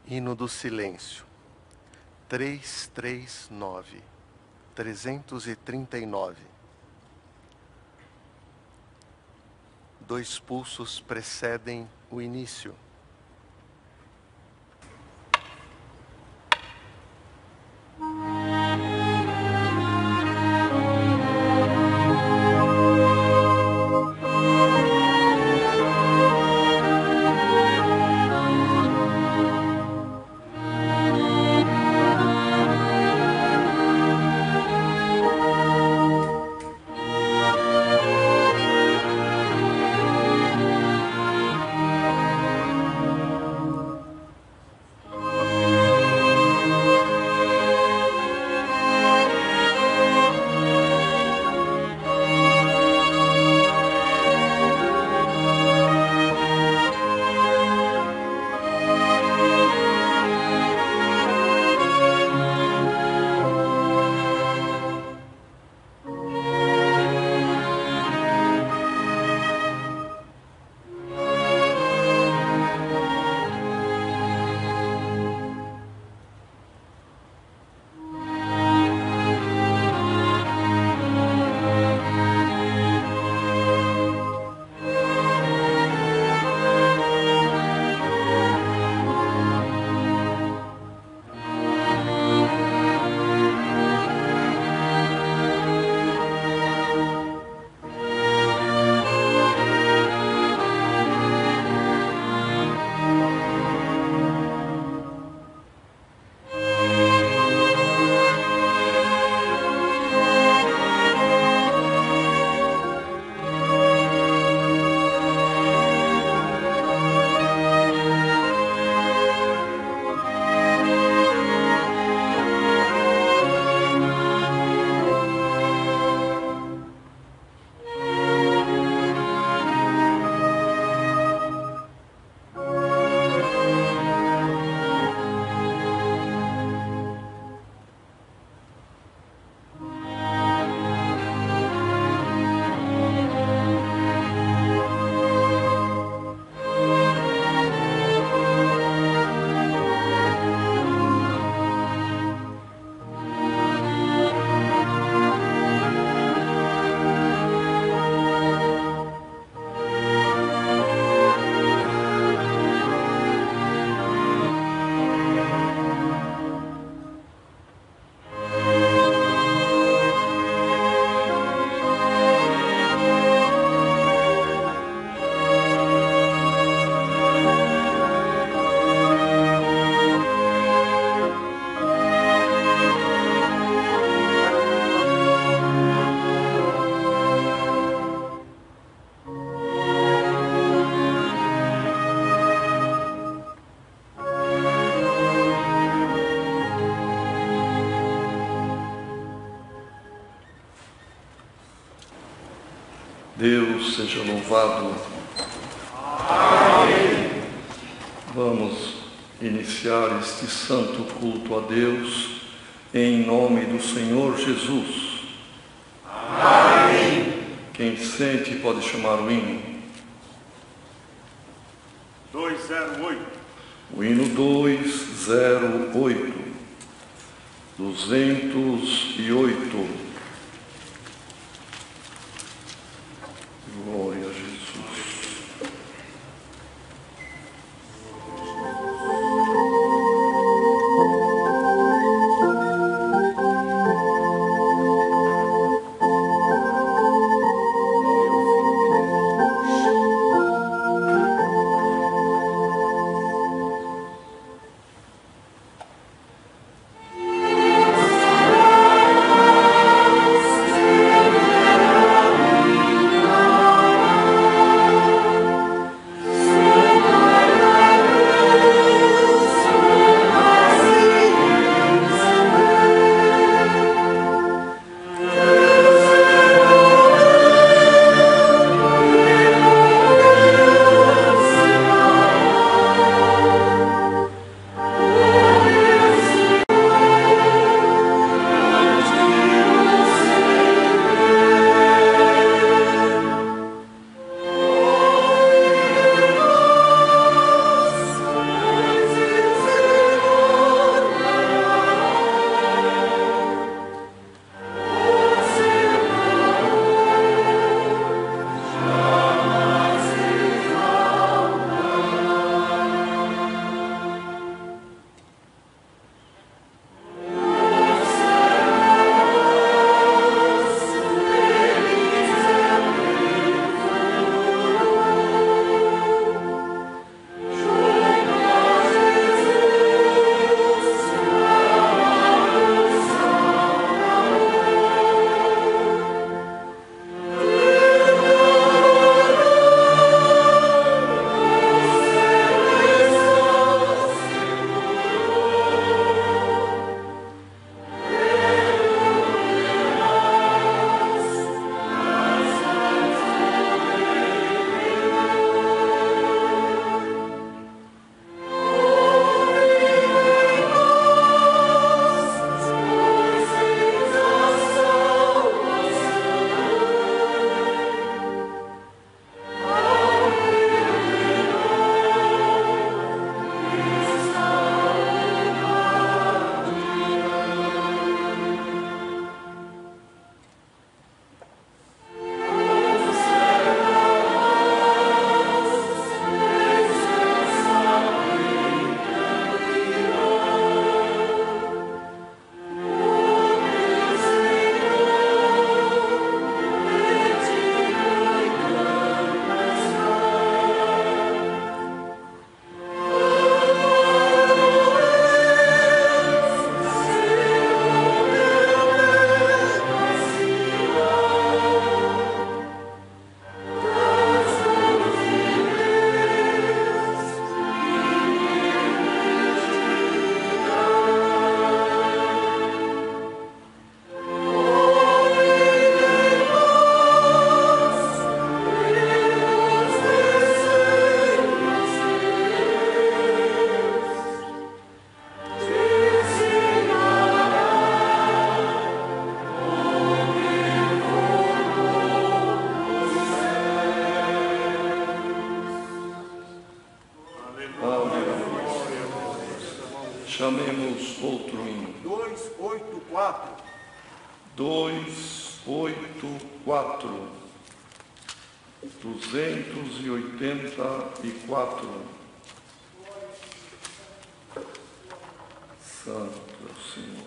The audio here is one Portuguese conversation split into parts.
Hino do Silêncio, 339, 339. Dois pulsos precedem o início. Deus seja louvado. Amém. Vamos iniciar este santo culto a Deus em nome do Senhor Jesus. Amém. Quem sente pode chamar o hino. 208. O hino 208. 208. Glória a Jesus. Amém. Chamemos outro hino. 284. 284. 284. Santo é o Senhor.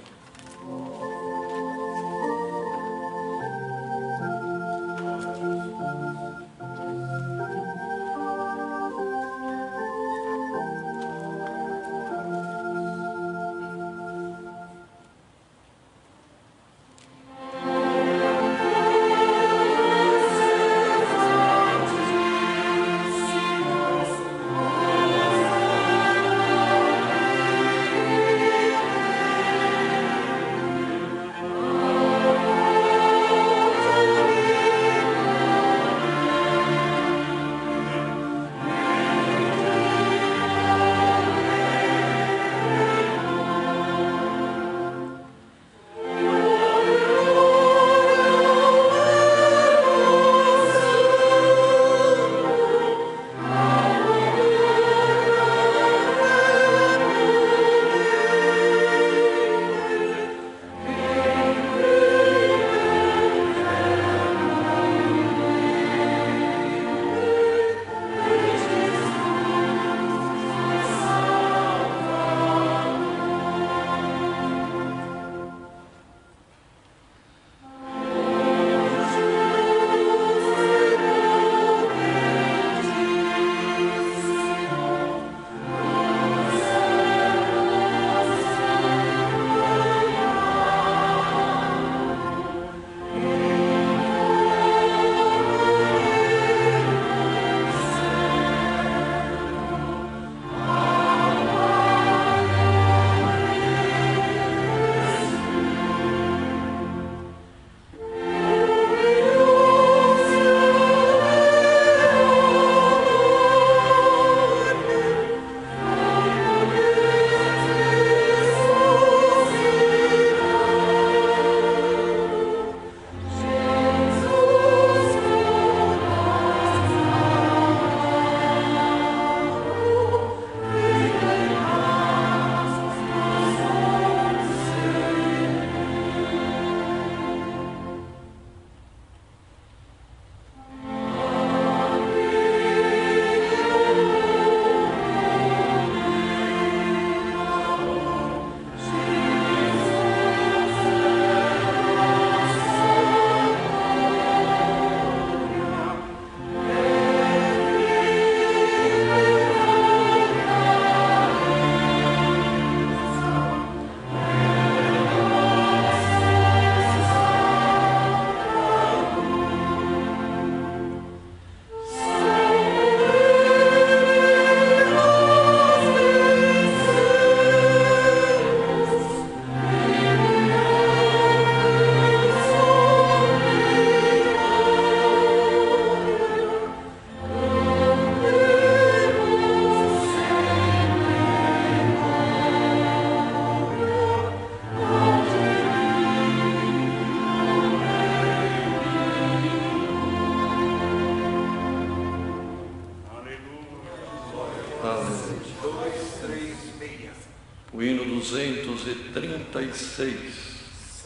O hino 236,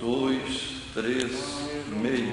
236. Amen.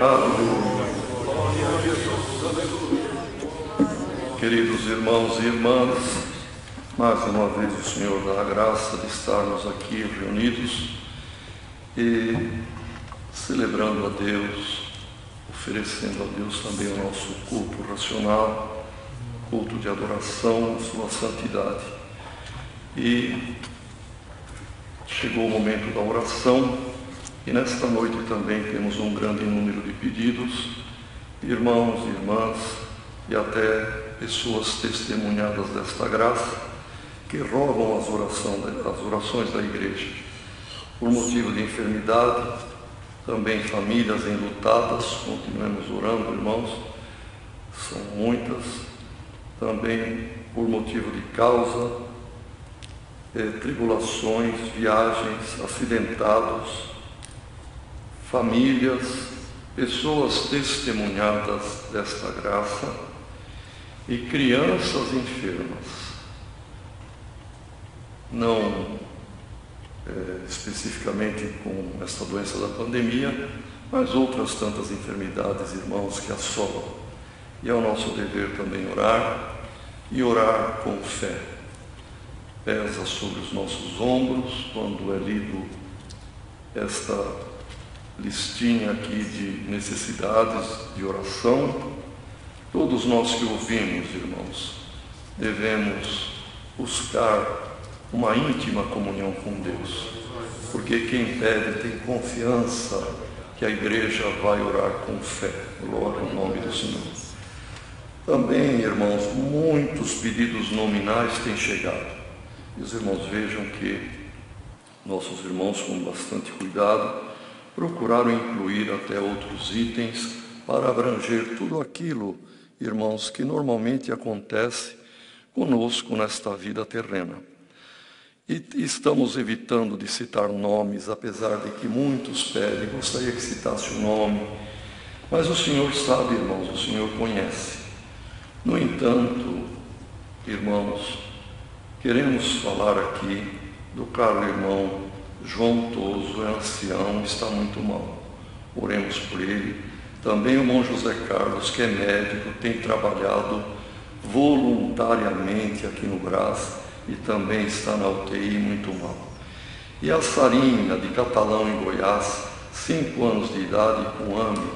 Aleluia. Queridos irmãos e irmãs, mais uma vez o Senhor dá a graça de estarmos aqui reunidos e celebrando a Deus, oferecendo a Deus também o nosso culto racional, culto de adoração, sua santidade. E chegou o momento da oração e nesta noite também temos um grande número de pedidos, irmãos e irmãs e até pessoas testemunhadas desta graça que rogam as orações da igreja por motivo de enfermidade, também famílias enlutadas. Continuemos orando, irmãos, são muitas, também por motivo de causa, tribulações, viagens, acidentados, famílias, pessoas testemunhadas desta graça e crianças enfermas, não especificamente com esta doença da pandemia, mas outras tantas enfermidades, irmãos, que assolam. E é o nosso dever também orar, e orar com fé. Pesa sobre os nossos ombros quando é lido esta listinha aqui de necessidades de oração. Todos nós que ouvimos, irmãos, devemos buscar uma íntima comunhão com Deus, porque quem pede tem confiança que a igreja vai orar com fé. Glória ao nome do Senhor. Também, irmãos, muitos pedidos nominais têm chegado. E os irmãos vejam que nossos irmãos, com bastante cuidado, procuraram incluir até outros itens para abranger tudo aquilo, irmãos, que normalmente acontece conosco nesta vida terrena. E estamos evitando de citar nomes, apesar de que muitos pedem, gostaria que citasse o nome, mas o Senhor sabe, irmãos, o Senhor conhece. No entanto, irmãos, queremos falar aqui do caro irmão João Toso, é ancião, está muito mal. Oremos por ele. Também o irmão José Carlos, que é médico, tem trabalhado voluntariamente aqui no Brás e também está na UTI muito mal. E a Sarinha, de Catalão, em Goiás, 5 anos de idade, com AME,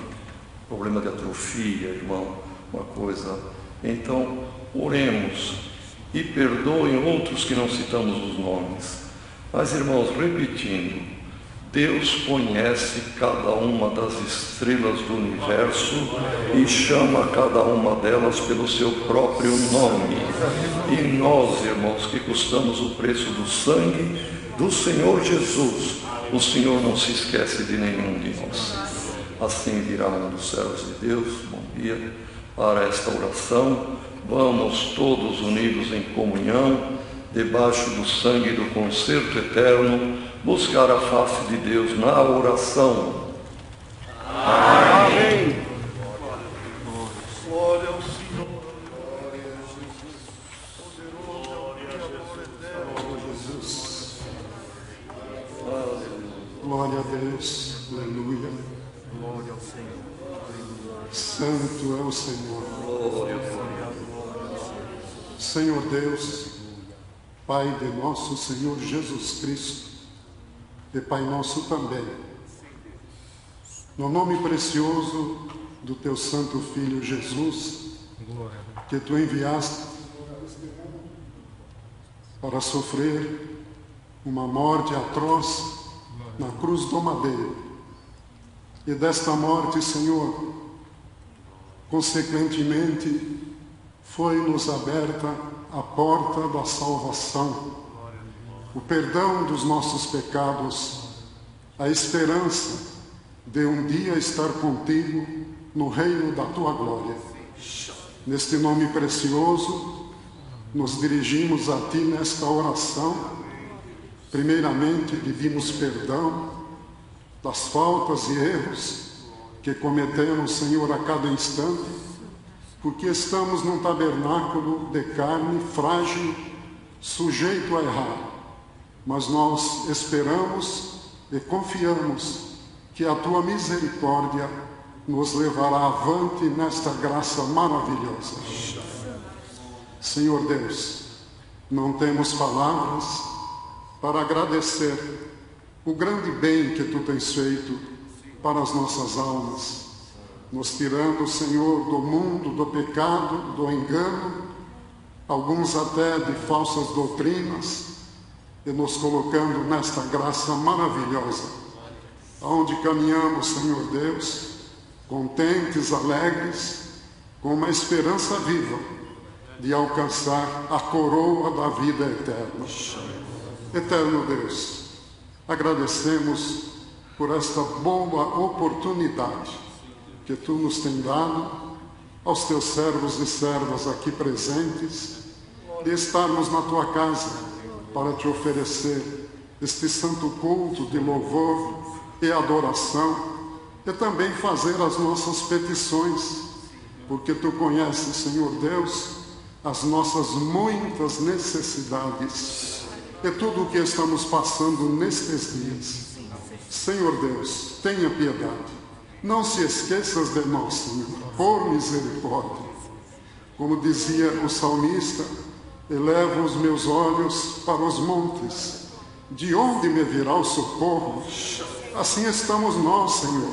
problema de atrofia, irmão, uma coisa. Então, oremos e perdoem outros que não citamos os nomes. Mas, irmãos, repetindo, Deus conhece cada uma das estrelas do universo e chama cada uma delas pelo seu próprio nome. E nós, irmãos, que custamos o preço do sangue do Senhor Jesus, o Senhor não se esquece de nenhum de nós. Assim virá um dos servos de Deus, bom dia, para esta oração. Vamos todos unidos em comunhão, debaixo do sangue do concerto eterno, buscar a face de Deus na oração. Amém. Glória ao Senhor. Glória a Deus, aleluia. Glória ao Senhor. Santo é o Senhor. Glória ao Senhor. Senhor Deus, Pai de nosso Senhor Jesus Cristo, e Pai nosso também, no nome precioso do Teu Santo Filho Jesus, que Tu enviaste para sofrer uma morte atroz na cruz do madeiro. E desta morte, Senhor, consequentemente, foi-nos aberta a porta da salvação, o perdão dos nossos pecados, a esperança de um dia estar contigo no reino da Tua glória. Neste nome precioso, nos dirigimos a Ti nesta oração. Primeiramente, pedimos perdão das faltas e erros que cometemos, Senhor, a cada instante, porque estamos num tabernáculo de carne frágil, sujeito a errar. Mas nós esperamos e confiamos que a Tua misericórdia nos levará avante nesta graça maravilhosa. Senhor Deus, não temos palavras para agradecer o grande bem que Tu tens feito para as nossas almas, nos tirando, Senhor, do mundo, do pecado, do engano, alguns até de falsas doutrinas, e nos colocando nesta graça maravilhosa, onde caminhamos, Senhor Deus, contentes, alegres, com uma esperança viva de alcançar a coroa da vida eterna. Eterno Deus, agradecemos por esta boa oportunidade que Tu nos tens dado, aos Teus servos e servas aqui presentes, de estarmos na Tua casa para Te oferecer este santo culto de louvor e adoração, e também fazer as nossas petições, porque Tu conheces, Senhor Deus, as nossas muitas necessidades e tudo o que estamos passando nestes dias. Senhor Deus, tenha piedade. Não se esqueças de nós, Senhor, por misericórdia. Como dizia o salmista, elevo os meus olhos para os montes, de onde me virá o socorro? Assim estamos nós, Senhor,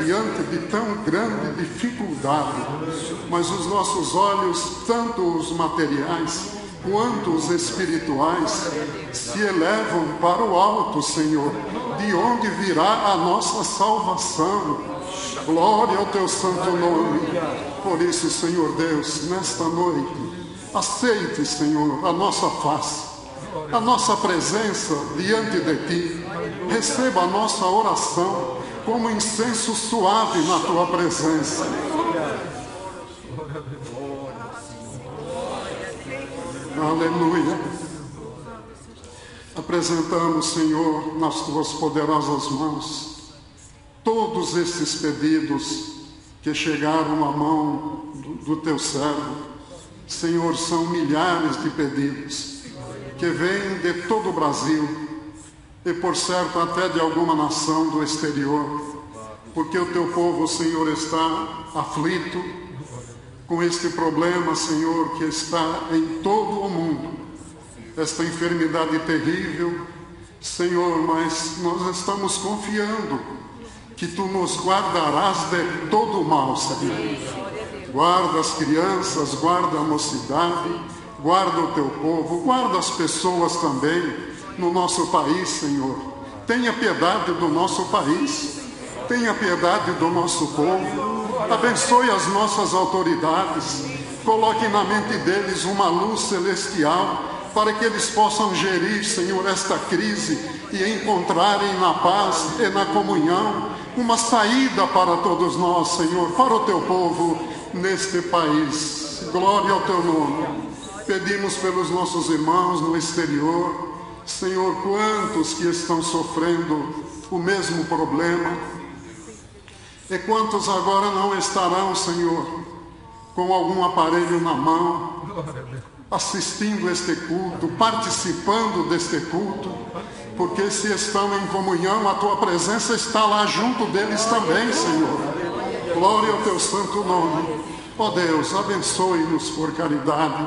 diante de tão grande dificuldade, mas os nossos olhos, tanto os materiais quanto os espirituais, se elevam para o alto, Senhor, de onde virá a nossa salvação. Glória ao Teu santo nome. Por isso, Senhor Deus, nesta noite, aceite, Senhor, a nossa face, a nossa presença diante de Ti. Receba a nossa oração como incenso suave na Tua presença. Aleluia. Apresentamos, Senhor, nas Tuas poderosas mãos todos estes pedidos que chegaram à mão do Teu servo. Senhor, são milhares de pedidos que vêm de todo o Brasil e, por certo, até de alguma nação do exterior, porque o Teu povo, Senhor, está aflito com este problema, Senhor, que está em todo o mundo, esta enfermidade terrível, Senhor, mas nós estamos confiando que Tu nos guardarás de todo o mal, Senhor. Guarda as crianças, guarda a mocidade, guarda o Teu povo, guarda as pessoas também no nosso país, Senhor. Tenha piedade do nosso país, tenha piedade do nosso povo, abençoe as nossas autoridades, coloque na mente deles uma luz celestial, para que eles possam gerir, Senhor, esta crise e encontrarem na paz e na comunhão uma saída para todos nós, Senhor, para o Teu povo neste país. Glória ao Teu nome. Pedimos pelos nossos irmãos no exterior, Senhor, quantos que estão sofrendo o mesmo problema, e quantos agora não estarão, Senhor, com algum aparelho na mão, assistindo este culto, participando deste culto, porque se estão em comunhão, a Tua presença está lá junto deles também, Senhor. Glória ao Teu santo nome. Ó Deus, abençoe-nos por caridade,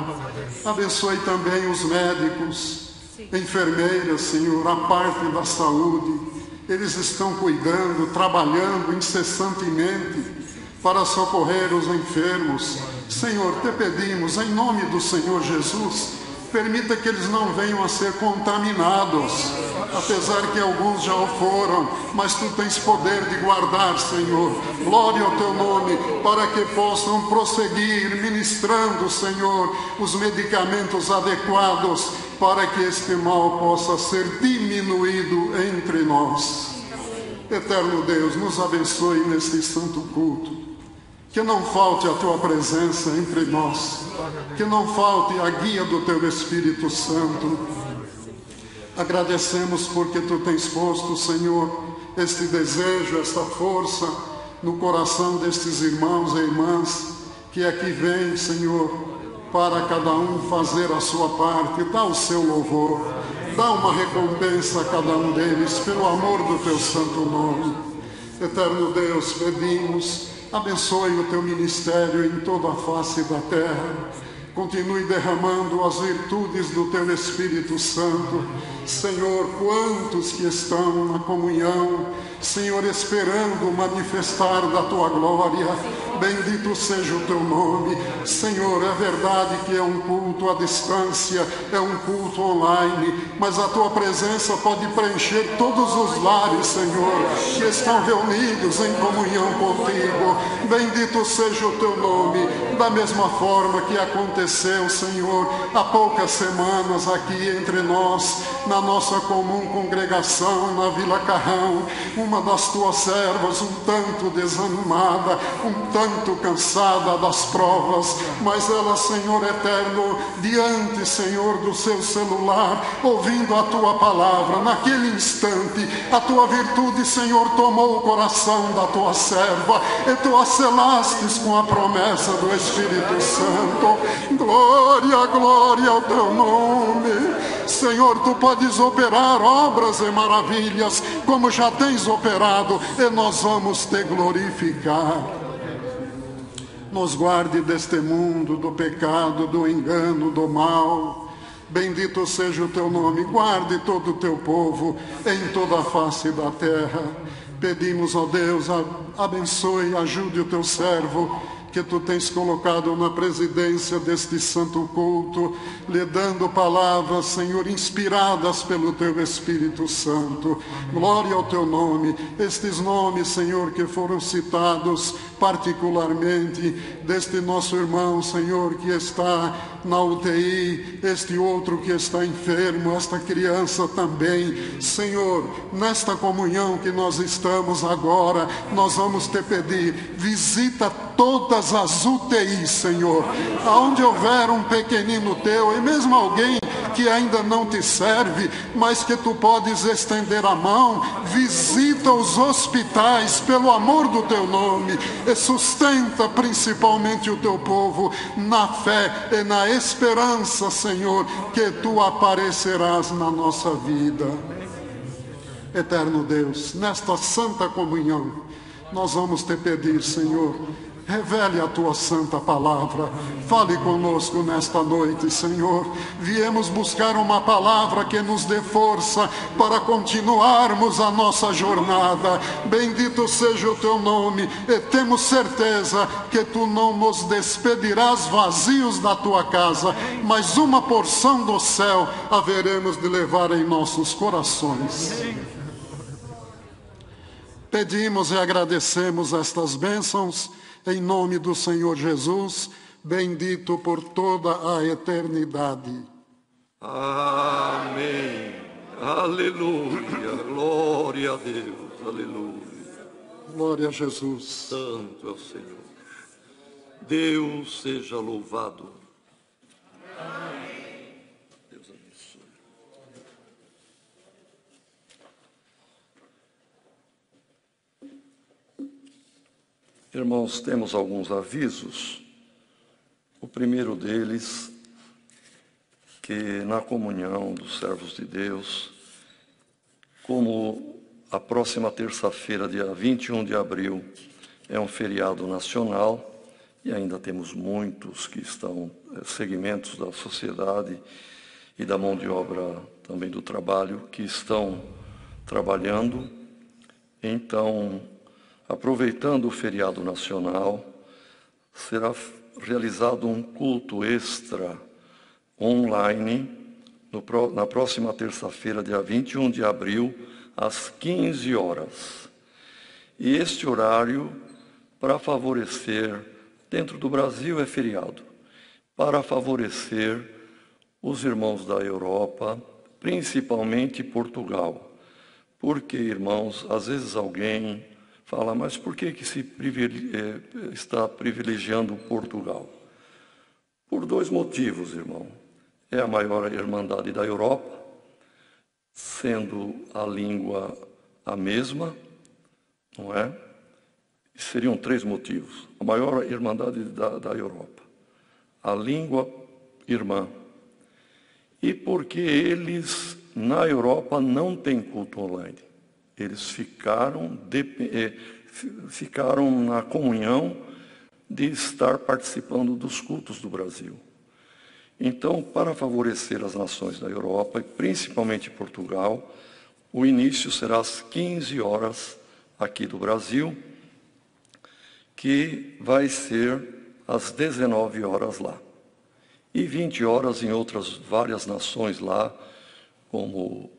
abençoe também os médicos, enfermeiras, Senhor, a parte da saúde. Eles estão cuidando, trabalhando incessantemente para socorrer os enfermos. Senhor, Te pedimos, em nome do Senhor Jesus, permita que eles não venham a ser contaminados, apesar que alguns já o foram, mas Tu tens poder de guardar, Senhor. Glória ao Teu nome, para que possam prosseguir ministrando, Senhor, os medicamentos adequados, para que este mal possa ser diminuído entre nós. Eterno Deus, nos abençoe neste santo culto. Que não falte a Tua presença entre nós, que não falte a guia do Teu Espírito Santo. Agradecemos porque Tu tens posto, Senhor, este desejo, esta força no coração destes irmãos e irmãs que aqui vêm, Senhor, para cada um fazer a sua parte. Dá o seu louvor, dá uma recompensa a cada um deles pelo amor do Teu santo nome. Eterno Deus, pedimos, abençoe o teu ministério em toda a face da terra. Continue derramando as virtudes do teu Espírito Santo. Senhor, quantos que estão na comunhão, Senhor, esperando manifestar da tua glória, bendito seja o teu nome. Senhor, é verdade que é um culto à distância, é um culto online, mas a tua presença pode preencher todos os lares, Senhor, que estão reunidos em comunhão contigo. Bendito seja o teu nome, da mesma forma que aconteceu, Senhor, há poucas semanas aqui entre nós, na nossa comum congregação na Vila Carrão, uma das tuas servas um tanto desanimada, um tanto cansada das provas, mas ela, Senhor eterno, diante, Senhor, do seu celular, ouvindo a tua palavra, naquele instante, a tua virtude, Senhor, tomou o coração da tua serva, e tu a selastes com a promessa do Espírito Santo. Glória, glória ao teu nome. Senhor, tu podes operar obras e maravilhas, como já tens operado, e nós vamos te glorificar. Nos guarde deste mundo, do pecado, do engano, do mal. Bendito seja o teu nome. Guarde todo o teu povo em toda a face da terra. Pedimos, ó Deus, abençoe, ajude o teu servo, que tu tens colocado na presidência deste santo culto, lhe dando palavras, Senhor, inspiradas pelo teu Espírito Santo. Glória ao teu nome. Estes nomes, Senhor, que foram citados particularmente deste nosso irmão, Senhor, que está na UTI, este outro que está enfermo, esta criança também. Senhor, nesta comunhão que nós estamos agora, nós vamos te pedir, visita todas as UTIs, Senhor, aonde houver um pequenino teu, e mesmo alguém que ainda não te serve, mas que tu podes estender a mão, visita os hospitais pelo amor do teu nome, e sustenta principalmente o teu povo na fé e na esperança, Senhor, que tu aparecerás na nossa vida. Eterno Deus, nesta santa comunhão, nós vamos te pedir, Senhor, revele a tua santa palavra. Fale conosco nesta noite, Senhor. Viemos buscar uma palavra que nos dê força para continuarmos a nossa jornada. Bendito seja o teu nome, e temos certeza que tu não nos despedirás vazios da tua casa, mas uma porção do céu haveremos de levar em nossos corações. Pedimos e agradecemos estas bênçãos em nome do Senhor Jesus, bendito por toda a eternidade. Amém. Aleluia. Glória a Deus. Aleluia. Glória a Jesus. Santo é o Senhor. Deus seja louvado. Amém. Deus abençoe. Irmãos, temos alguns avisos. O primeiro deles, que na comunhão dos servos de Deus, como a próxima terça-feira, dia 21 de abril, é um feriado nacional, e ainda temos muitos que estão, segmentos da sociedade e da mão de obra também do trabalho, que estão trabalhando. Então, aproveitando o feriado nacional, será realizado um culto extra online na próxima terça-feira, dia 21 de abril, às 15 horas. E este horário, para favorecer, dentro do Brasil é feriado, para favorecer os irmãos da Europa, principalmente Portugal. Porque, irmãos, às vezes alguém fala, mas por que está privilegiando Portugal? Por dois motivos, irmão. É a maior irmandade da Europa, sendo a língua a mesma, não é? Seriam três motivos. A maior irmandade da Europa, a língua irmã, e porque eles, na Europa, não têm culto online. Eles ficaram na comunhão de estar participando dos cultos do Brasil. Então, para favorecer as nações da Europa, e principalmente Portugal, o início será às 15 horas aqui do Brasil, que vai ser às 19 horas lá. E 20 horas em outras várias nações lá, como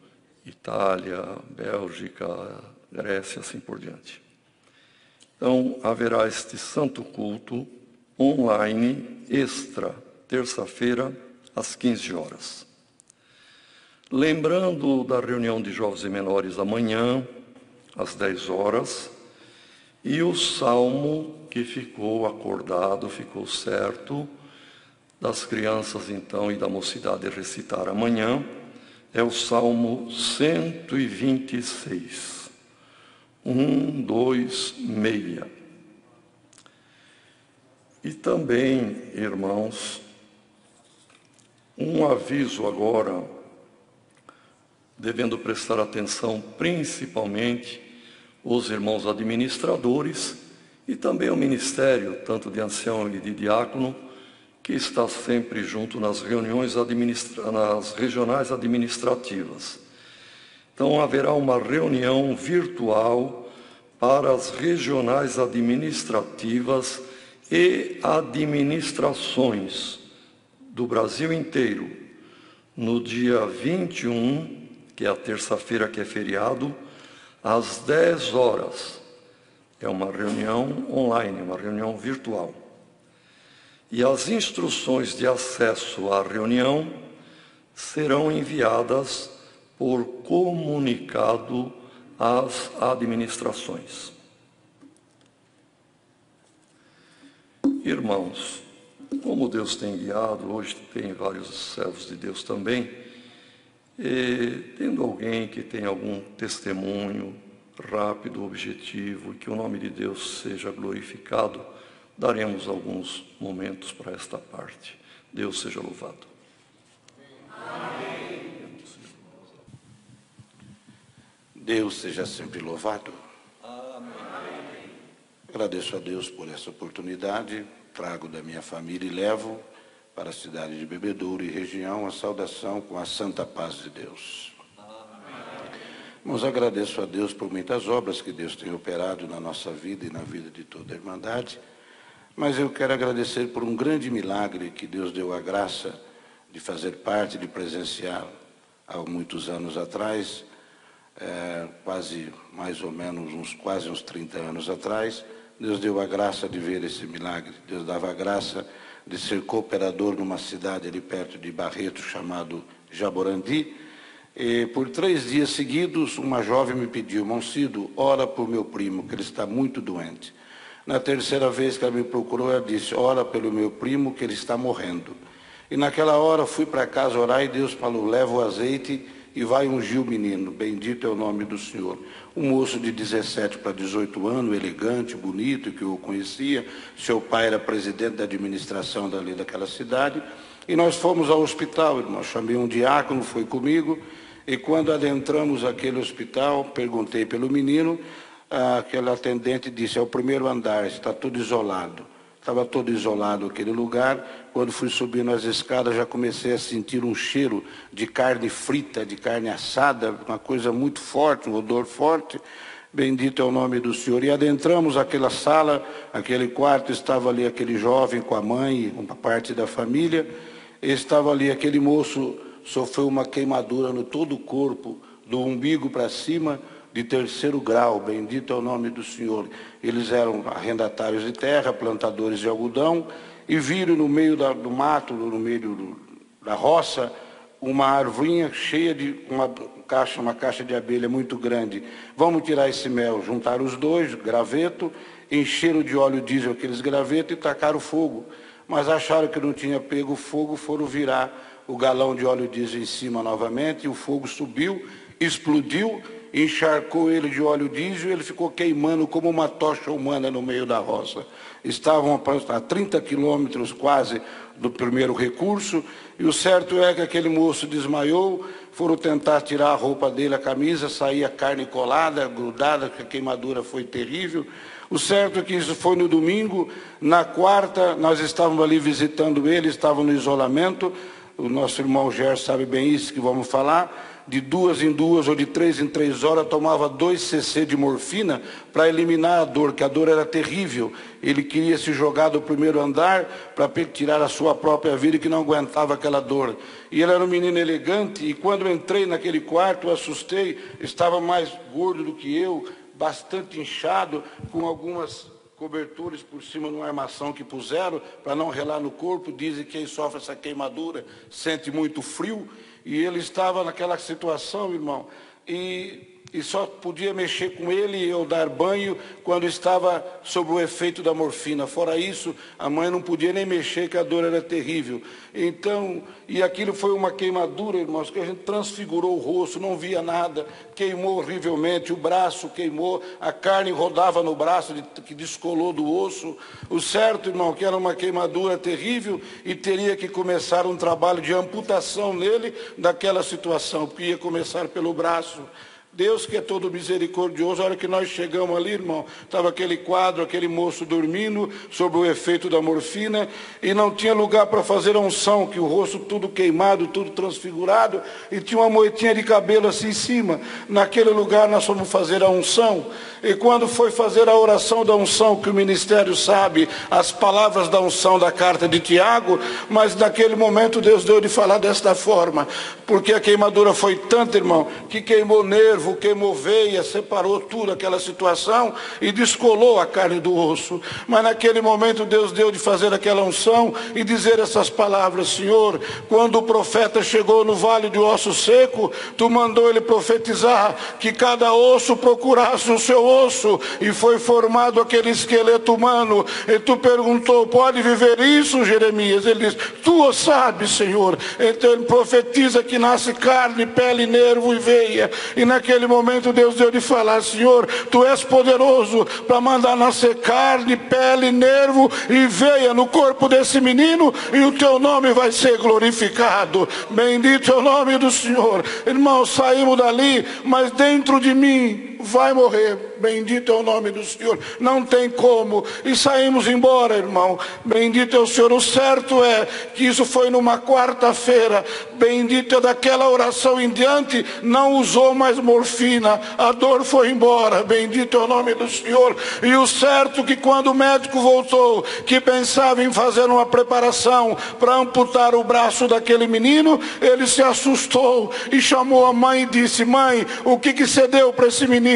Itália, Bélgica, Grécia, assim por diante. Então, haverá este santo culto online, extra, terça-feira, às 15 horas. Lembrando da reunião de jovens e menores amanhã, às 10 horas, e o salmo que ficou acordado, ficou certo, das crianças então e da mocidade recitar amanhã, é o Salmo 126. 1, 2, 6. E também, irmãos, um aviso agora, devendo prestar atenção principalmente os irmãos administradores e também o ministério, tanto de ancião e de diácono, que está sempre junto nas reuniões nas regionais administrativas. Então, haverá uma reunião virtual para as regionais administrativas e administrações do Brasil inteiro, no dia 21, que é a terça-feira que é feriado, às 10 horas. É uma reunião online, uma reunião virtual. E as instruções de acesso à reunião serão enviadas por comunicado às administrações. Irmãos, como Deus tem guiado, hoje tem vários servos de Deus também, e tendo alguém que tem algum testemunho rápido, objetivo, e que o nome de Deus seja glorificado, daremos alguns momentos para esta parte. Deus seja louvado. Amém. Deus seja sempre louvado. Amém. Agradeço a Deus por essa oportunidade. Trago da minha família e levo para a cidade de Bebedouro e região a saudação com a santa paz de Deus. Mas agradeço a Deus por muitas obras que Deus tem operado na nossa vida e na vida de toda a Irmandade. Mas eu quero agradecer por um grande milagre que Deus deu a graça de fazer parte, de presenciar há muitos anos atrás, mais ou menos quase uns 30 anos atrás. Deus deu a graça de ver esse milagre. Deus dava a graça de ser cooperador numa cidade ali perto de Barreto, chamado Jaborandi. E por 3 dias seguidos, uma jovem me pediu: Monsido, ora por meu primo, que ele está muito doente. Na terceira vez que ela me procurou, ela disse: ora pelo meu primo, que ele está morrendo. E naquela hora fui para casa orar e Deus falou: leva o azeite e vai ungir o menino. Bendito é o nome do Senhor. Um moço de 17 para 18 anos, elegante, bonito, que eu conhecia. Seu pai era presidente da administração dali daquela cidade. E nós fomos ao hospital, irmão. Chamei um diácono, foi comigo. E quando adentramos aquele hospital, perguntei pelo menino. Aquele atendente disse: é o primeiro andar, está tudo isolado. Estava todo isolado aquele lugar. Quando fui subindo as escadas, já comecei a sentir um cheiro de carne frita, de carne assada, uma coisa muito forte, um odor forte. Bendito é o nome do Senhor. E adentramos aquela sala, aquele quarto, estava ali aquele jovem com a mãe, uma parte da família. Estava ali aquele moço, sofreu uma queimadura no todo o corpo, do umbigo para cima, de 3º grau. Bendito é o nome do Senhor. Eles eram arrendatários de terra, plantadores de algodão, e viram no meio do mato, no meio da roça, uma arvorinha cheia de uma caixa de abelha muito grande. Vamos tirar esse mel. Juntaram os dois, graveto, encheram de óleo diesel aqueles gravetos e tacaram fogo. Mas acharam que não tinha pego fogo, foram virar o galão de óleo diesel em cima novamente, e o fogo subiu, explodiu, encharcou ele de óleo diesel e ele ficou queimando como uma tocha humana no meio da roça. Estavam a 30 quilômetros quase do primeiro recurso, e o certo é que aquele moço desmaiou, foram tentar tirar a roupa dele, a camisa, saía carne colada, grudada, que a queimadura foi terrível. O certo é que isso foi no domingo. Na quarta, nós estávamos ali visitando ele, estava no isolamento. O nosso irmão Gerson sabe bem isso que vamos falar. De 2 em 2 ou de 3 em 3 horas, tomava 2 cc de morfina para eliminar a dor, que a dor era terrível. Ele queria se jogar do primeiro andar para tirar a sua própria vida, que não aguentava aquela dor. E ele era um menino elegante, e quando eu entrei naquele quarto, eu assustei, estava mais gordo do que eu, bastante inchado, com algumas coberturas por cima de uma armação que puseram, para não relar no corpo. Dizem que quem sofre essa queimadura sente muito frio. E ele estava naquela situação, irmão, e só podia mexer com ele e eu dar banho quando estava sob o efeito da morfina. Fora isso, a mãe não podia nem mexer, que a dor era terrível. Então, e aquilo foi uma queimadura, irmãos, que a gente transfigurou o rosto, não via nada, queimou horrivelmente, o braço queimou, a carne rodava no braço, que descolou do osso. O certo, irmão, que era uma queimadura terrível e teria que começar um trabalho de amputação nele daquela situação, porque ia começar pelo braço. Deus, que é todo misericordioso, a hora que nós chegamos ali, irmão, estava aquele quadro, aquele moço dormindo sob o efeito da morfina, e não tinha lugar para fazer a unção, que o rosto tudo queimado, tudo transfigurado, e tinha uma moitinha de cabelo assim em cima. Naquele lugar nós fomos fazer a unção, e quando foi fazer a oração da unção, que o ministério sabe as palavras da unção da carta de Tiago, mas naquele momento Deus deu de falar desta forma, porque a queimadura foi tanta, irmão, que queimou nervo, queimou veia, separou tudo aquela situação e descolou a carne do osso. Mas naquele momento Deus deu de fazer aquela unção e dizer essas palavras: Senhor, quando o profeta chegou no vale de osso seco, tu mandou ele profetizar que cada osso procurasse o seu osso, e foi formado aquele esqueleto humano. E tu perguntou: pode viver isso, Jeremias? Ele diz: tu o sabes, Senhor. Então ele profetiza que nasce carne, pele, nervo e veia. E naquele momento Deus deu de falar: Senhor, tu és poderoso para mandar nascer carne, pele, nervo e veia no corpo desse menino, e o teu nome vai ser glorificado. Bendito é o nome do Senhor. Irmãos, saímos dali, mas dentro de mim vai morrer. Bendito é o nome do Senhor. Não tem como. E saímos embora, irmão. Bendito é o Senhor. O certo é que isso foi numa quarta-feira. Bendito é daquela oração em diante, não usou mais morfina. A dor foi embora. Bendito é o nome do Senhor. E o certo é que quando o médico voltou, que pensava em fazer uma preparação para amputar o braço daquele menino, ele se assustou e chamou a mãe e disse: mãe, o que você deu para esse menino?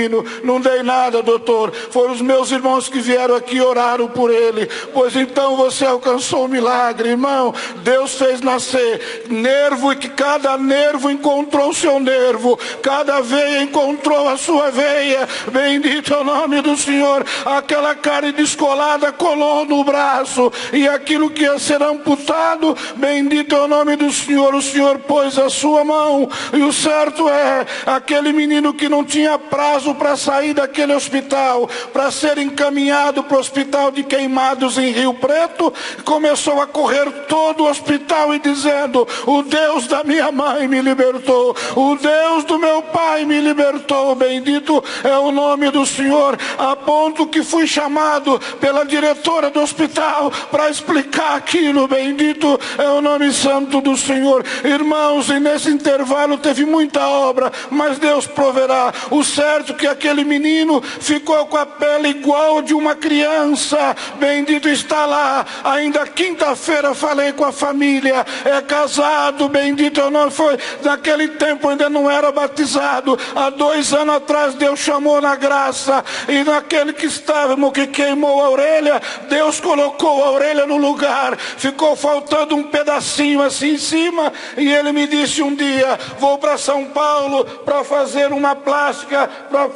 Não dei nada, doutor. Foram os meus irmãos que vieram aqui e oraram por ele. Pois então você alcançou o milagre, irmão. Deus fez nascer nervo, e que cada nervo encontrou o seu nervo, cada veia encontrou a sua veia. Bendito é o nome do Senhor. Aquela carne descolada colou no braço, e aquilo que ia ser amputado, bendito é o nome do Senhor. O Senhor pôs a sua mão, e o certo é, aquele menino que não tinha prazo para sair daquele hospital, para ser encaminhado para o hospital de Queimados em Rio Preto, começou a correr todo o hospital e dizendo: o Deus da minha mãe me libertou, o Deus do meu pai me libertou. Bendito é o nome do Senhor. A ponto que fui chamado pela diretora do hospital para explicar aquilo. Bendito é o nome santo do Senhor. Irmãos, e nesse intervalo teve muita obra, mas Deus proverá. O certo que aquele menino ficou com a pele igual de uma criança. Bendito está lá. Ainda quinta-feira falei com a família, é casado, bendito é o nome. Foi naquele tempo, ainda não era batizado. Há 2 anos atrás Deus chamou na graça, e naquele que estava, que queimou a orelha, Deus colocou a orelha no lugar. Ficou faltando um pedacinho assim em cima, e ele me disse um dia: vou para São Paulo para fazer uma plástica, para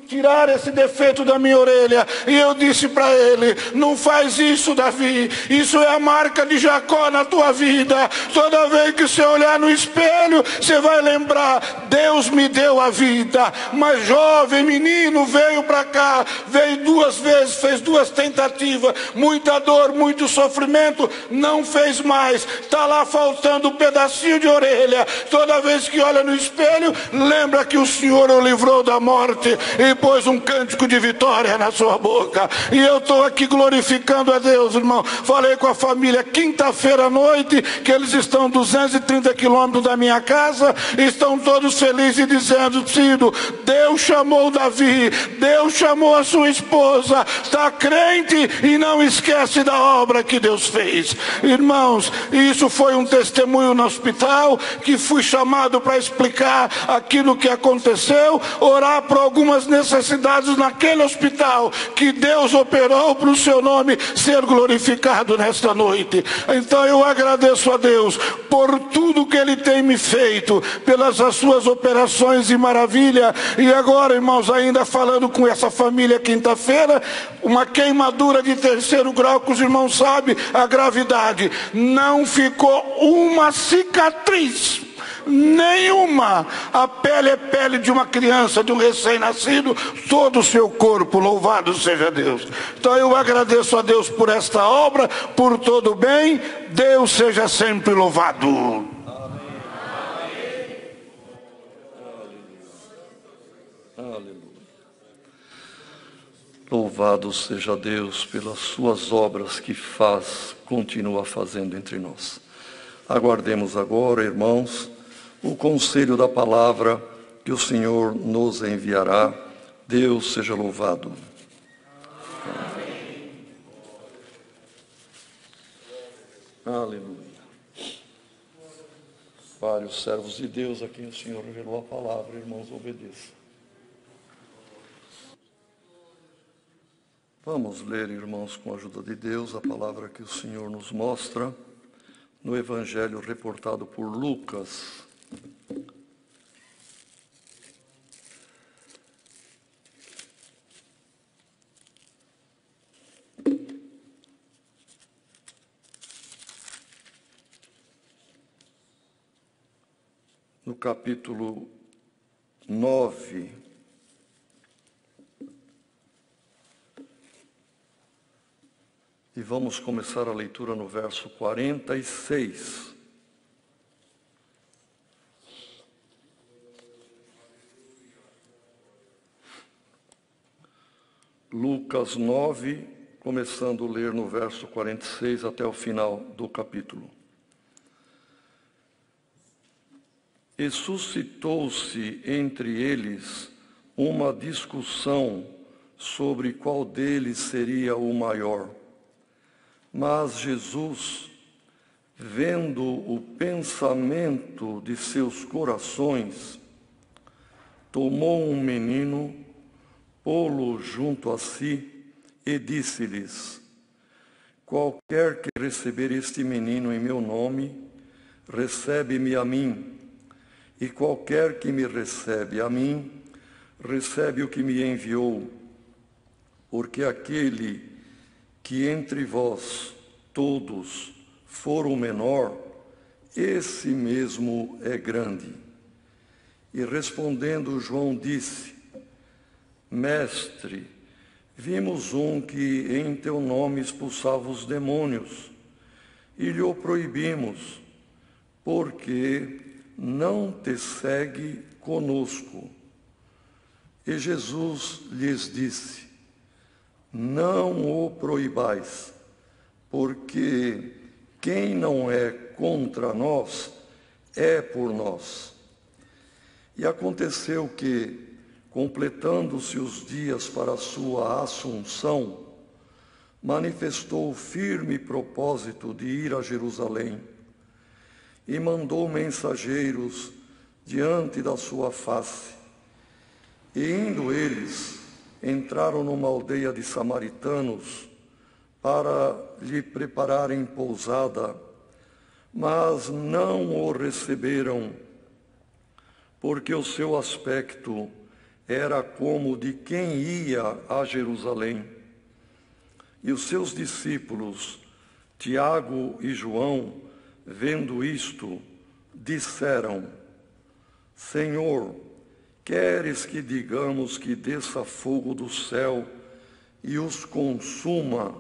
tirar esse defeito da minha orelha. E eu disse para ele: não faz isso, Davi, isso é a marca de Jacó na tua vida. Toda vez que você olhar no espelho, você vai lembrar: Deus me deu a vida. Mas jovem, menino, veio para cá, veio 2 vezes, fez 2 tentativas, muita dor, muito sofrimento, não fez mais, está lá faltando um pedacinho de orelha. Toda vez que olha no espelho, lembra que o Senhor o livrou da morte e pôs um cântico de vitória na sua boca. E eu estou aqui glorificando a Deus, irmão. Falei com a família quinta-feira à noite, que eles estão 230 quilômetros da minha casa, estão todos felizes dizendo: Cido, Deus chamou Davi, Deus chamou a sua esposa, está crente e não esquece da obra que Deus fez. Irmãos, isso foi um testemunho no hospital, que fui chamado para explicar aquilo que aconteceu, orar por algumas necessidades naquele hospital, que Deus operou para o seu nome ser glorificado nesta noite. Então eu agradeço a Deus por tudo que Ele tem me feito, pelas as suas operações de maravilha. E agora, irmãos, ainda falando com essa família quinta-feira, uma queimadura de 3º grau, que os irmãos sabem a gravidade, não ficou uma cicatriz, nenhuma. A pele é pele de uma criança, de um recém-nascido, todo o seu corpo, louvado seja Deus. Então eu agradeço a Deus por esta obra, por todo o bem. Deus seja sempre louvado. Aleluia. Louvado seja Deus pelas suas obras que continua fazendo entre nós. Aguardemos agora, irmãos, o conselho da palavra que o Senhor nos enviará. Deus seja louvado. Amém. Aleluia. Vários servos de Deus a quem o Senhor revelou a palavra, irmãos, obedeçam. Vamos ler, irmãos, com a ajuda de Deus, a palavra que o Senhor nos mostra no Evangelho reportado por Lucas. No capítulo 9, e vamos começar a leitura no verso 46. Lucas 9, começando a ler no verso 46 até o final do capítulo. E suscitou-se entre eles uma discussão sobre qual deles seria o maior. Mas Jesus, vendo o pensamento de seus corações, tomou um menino, pô-lo junto a si e disse-lhes: qualquer que receber este menino em meu nome, recebe-me a mim. E qualquer que me recebe a mim, recebe o que me enviou. Porque aquele que entre vós todos for o menor, esse mesmo é grande. E respondendo João disse: Mestre, vimos um que em teu nome expulsava os demônios, e lhe o proibimos, porque não te segue conosco. E Jesus lhes disse: não o proibais, porque quem não é contra nós é por nós. E aconteceu que, completando-se os dias para a sua assunção, manifestou o firme propósito de ir a Jerusalém, e mandou mensageiros diante da sua face. E indo eles, entraram numa aldeia de samaritanos para lhe prepararem pousada, mas não o receberam, porque o seu aspecto era como de quem ia a Jerusalém. E os seus discípulos, Tiago e João, vendo isto, disseram: Senhor, queres que digamos que desça fogo do céu e os consuma,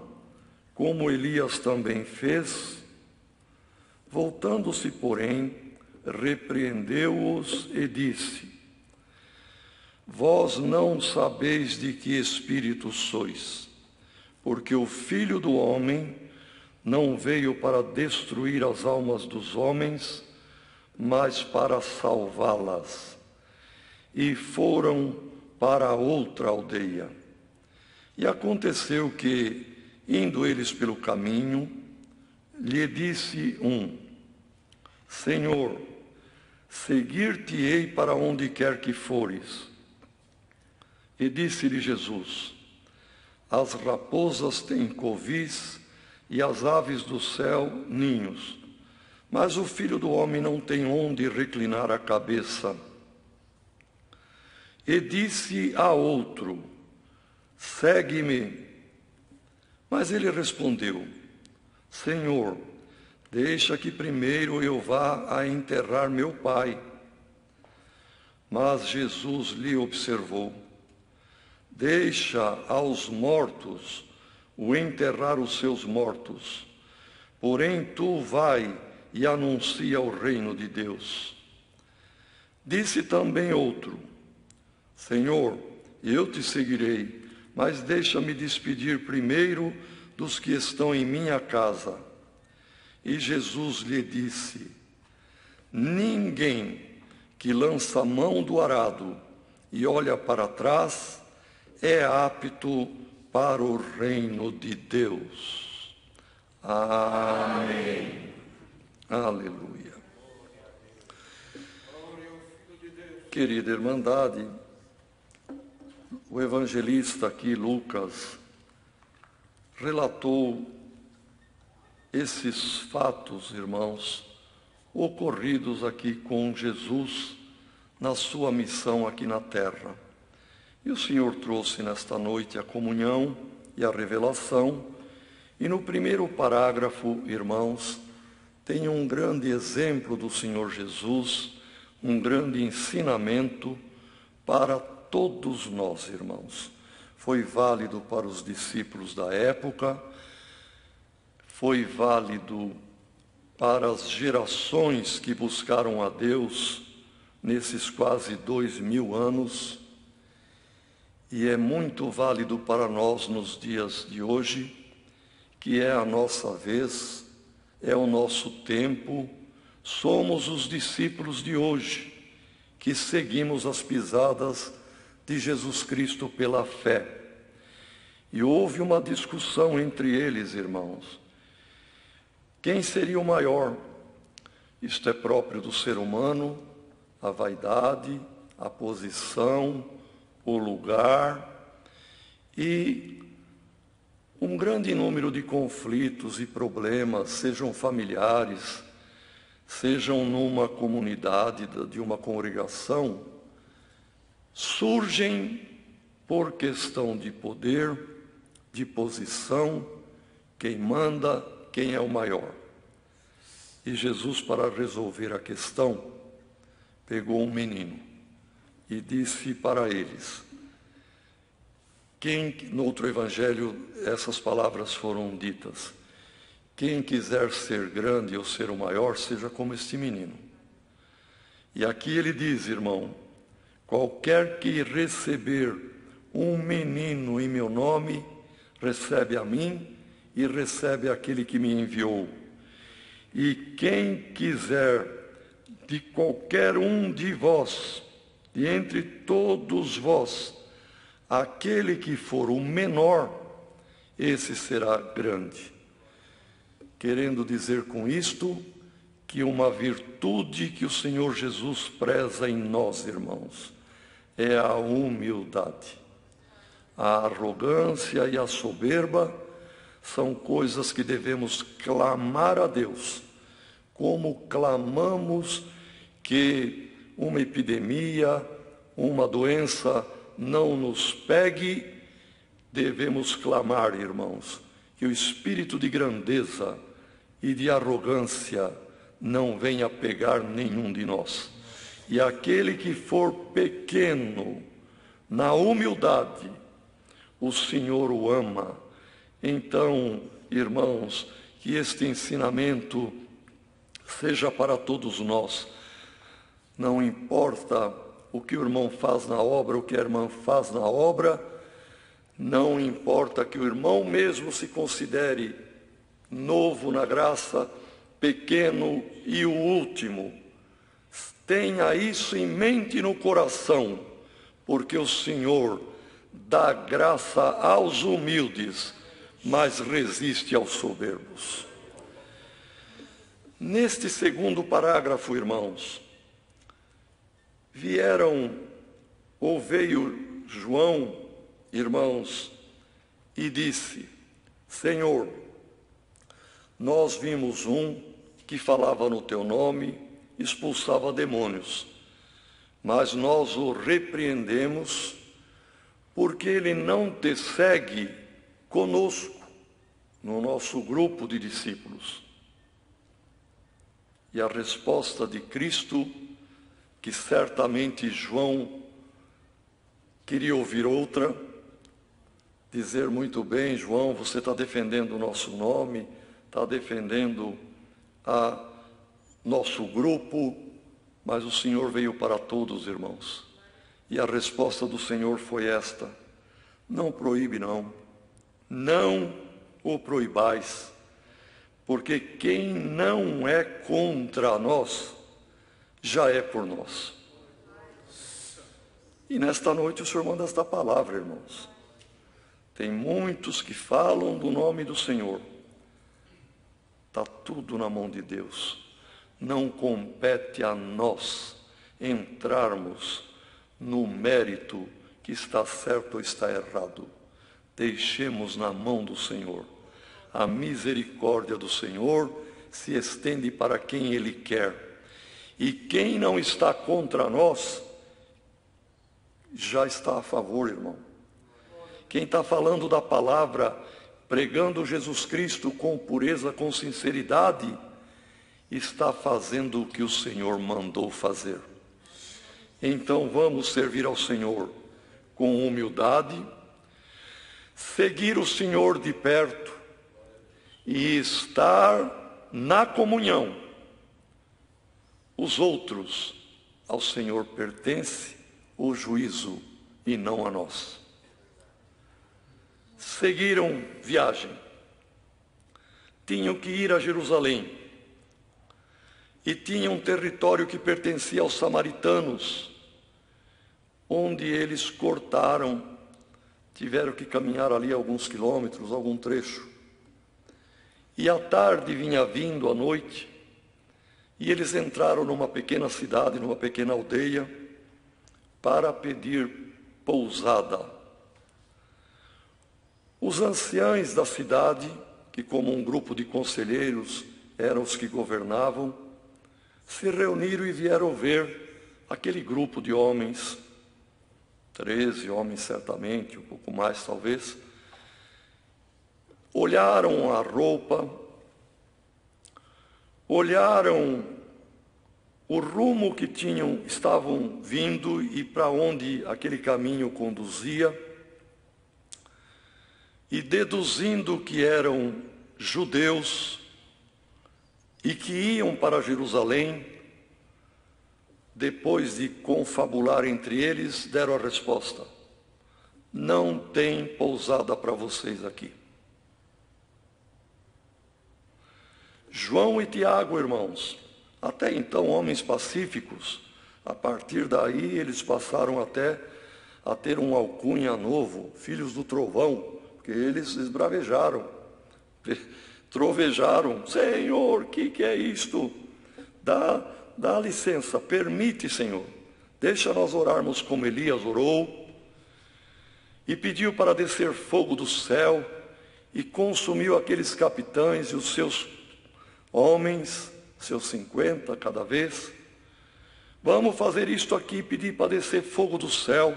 como Elias também fez? Voltando-se, porém, repreendeu-os e disse: Vós não sabeis de que espírito sois, porque o Filho do Homem não veio para destruir as almas dos homens, mas para salvá-las. E foram para outra aldeia. E aconteceu que, indo eles pelo caminho, lhe disse um: Senhor, seguir-te-ei para onde quer que fores. E disse-lhe Jesus: As raposas têm covis e as aves do céu ninhos, mas o Filho do Homem não tem onde reclinar a cabeça. E disse a outro: Segue-me. Mas ele respondeu: Senhor, deixa que primeiro eu vá a enterrar meu pai. Mas Jesus lhe observou: Deixa aos mortos o enterrar os seus mortos, porém tu vai e anuncia o reino de Deus. Disse também outro: Senhor, eu te seguirei, mas deixa-me despedir primeiro dos que estão em minha casa. E Jesus lhe disse: Ninguém que lança a mão do arado e olha para trás é apto para o reino de Deus. Amém. Aleluia. Querida Irmandade, o evangelista aqui, Lucas, relatou esses fatos, irmãos, ocorridos aqui com Jesus na sua missão aqui na terra. E o Senhor trouxe nesta noite a comunhão e a revelação, e no primeiro parágrafo, irmãos, tem um grande exemplo do Senhor Jesus, um grande ensinamento para todos nós, irmãos. Foi válido para os discípulos da época, foi válido para as gerações que buscaram a Deus nesses quase 2000 anos, e é muito válido para nós nos dias de hoje, que é a nossa vez, é o nosso tempo, somos os discípulos de hoje, que seguimos as pisadas de Jesus Cristo pela fé. E houve uma discussão entre eles, irmãos. Quem seria o maior? Isto é próprio do ser humano, a vaidade, a posição, o lugar e um grande número de conflitos e problemas, sejam familiares, sejam numa comunidade, de uma congregação, surgem por questão de poder, de posição, quem manda, quem é o maior. E Jesus, para resolver a questão, pegou um menino e disse para eles, no outro evangelho essas palavras foram ditas: quem quiser ser grande ou ser o maior, seja como este menino. E aqui ele diz, irmão, qualquer que receber um menino em meu nome, recebe a mim e recebe aquele que me enviou. E quem quiser de qualquer um de vós, de entre todos vós, aquele que for o menor, esse será grande. Querendo dizer com isto que uma virtude que o Senhor Jesus preza em nós, irmãos, é a humildade. A arrogância e a soberba são coisas que devemos clamar a Deus, como clamamos que uma epidemia, uma doença não nos pegue, devemos clamar, irmãos, que o espírito de grandeza e de arrogância não venha pegar nenhum de nós. E aquele que for pequeno na humildade, o Senhor o ama. Então, irmãos, que este ensinamento seja para todos nós. Não importa o que o irmão faz na obra, o que a irmã faz na obra, não importa que o irmão mesmo se considere novo na graça, pequeno e o último. Tenha isso em mente e no coração, porque o Senhor dá graça aos humildes, mas resiste aos soberbos. Neste segundo parágrafo, irmãos, veio João, irmãos, e disse: Senhor, nós vimos um que falava no teu nome, expulsava demônios, mas nós o repreendemos porque ele não te segue conosco, no nosso grupo de discípulos. E a resposta de Cristo, que certamente João queria ouvir outra, dizer: muito bem, João, você está defendendo o nosso nome, está defendendo nosso grupo, mas o Senhor veio para todos, irmãos. E a resposta do Senhor foi esta: não proíbe, não o proibais, porque quem não é contra nós, já é por nós. E nesta noite o Senhor manda esta palavra, irmãos. Tem muitos que falam do nome do Senhor. Está tudo na mão de Deus. Não compete a nós entrarmos no mérito que está certo ou está errado. Deixemos na mão do Senhor. A misericórdia do Senhor se estende para quem Ele quer. E quem não está contra nós, já está a favor, irmão. Quem está falando da palavra, pregando Jesus Cristo com pureza, com sinceridade, está fazendo o que o Senhor mandou fazer. Então vamos servir ao Senhor com humildade, seguir o Senhor de perto e estar na comunhão. Os outros, ao Senhor pertence o juízo e não a nós. Seguiram viagem. Tinham que ir a Jerusalém. E tinham um território que pertencia aos samaritanos, onde eles cortaram, tiveram que caminhar ali alguns quilômetros, algum trecho. E à tarde vinha vindo a noite, e eles entraram numa pequena cidade, numa pequena aldeia, para pedir pousada. Os anciães da cidade, que como um grupo de conselheiros eram os que governavam, se reuniram e vieram ver aquele grupo de homens, 13 homens certamente, um pouco mais talvez. Olharam a roupa, olharam o rumo que estavam vindo e para onde aquele caminho conduzia, e deduzindo que eram judeus e que iam para Jerusalém, depois de confabular entre eles, deram a resposta: não tem pousada para vocês aqui. João e Tiago, irmãos, até então homens pacíficos, a partir daí eles passaram até a ter um alcunha novo, filhos do trovão, porque eles esbravejaram, trovejaram: Senhor, o que é isto? Dá licença, permite, Senhor, deixa nós orarmos como Elias orou, e pediu para descer fogo do céu, e consumiu aqueles capitães e os seus homens, seus 50 cada vez. Vamos fazer isto aqui, pedir para descer fogo do céu.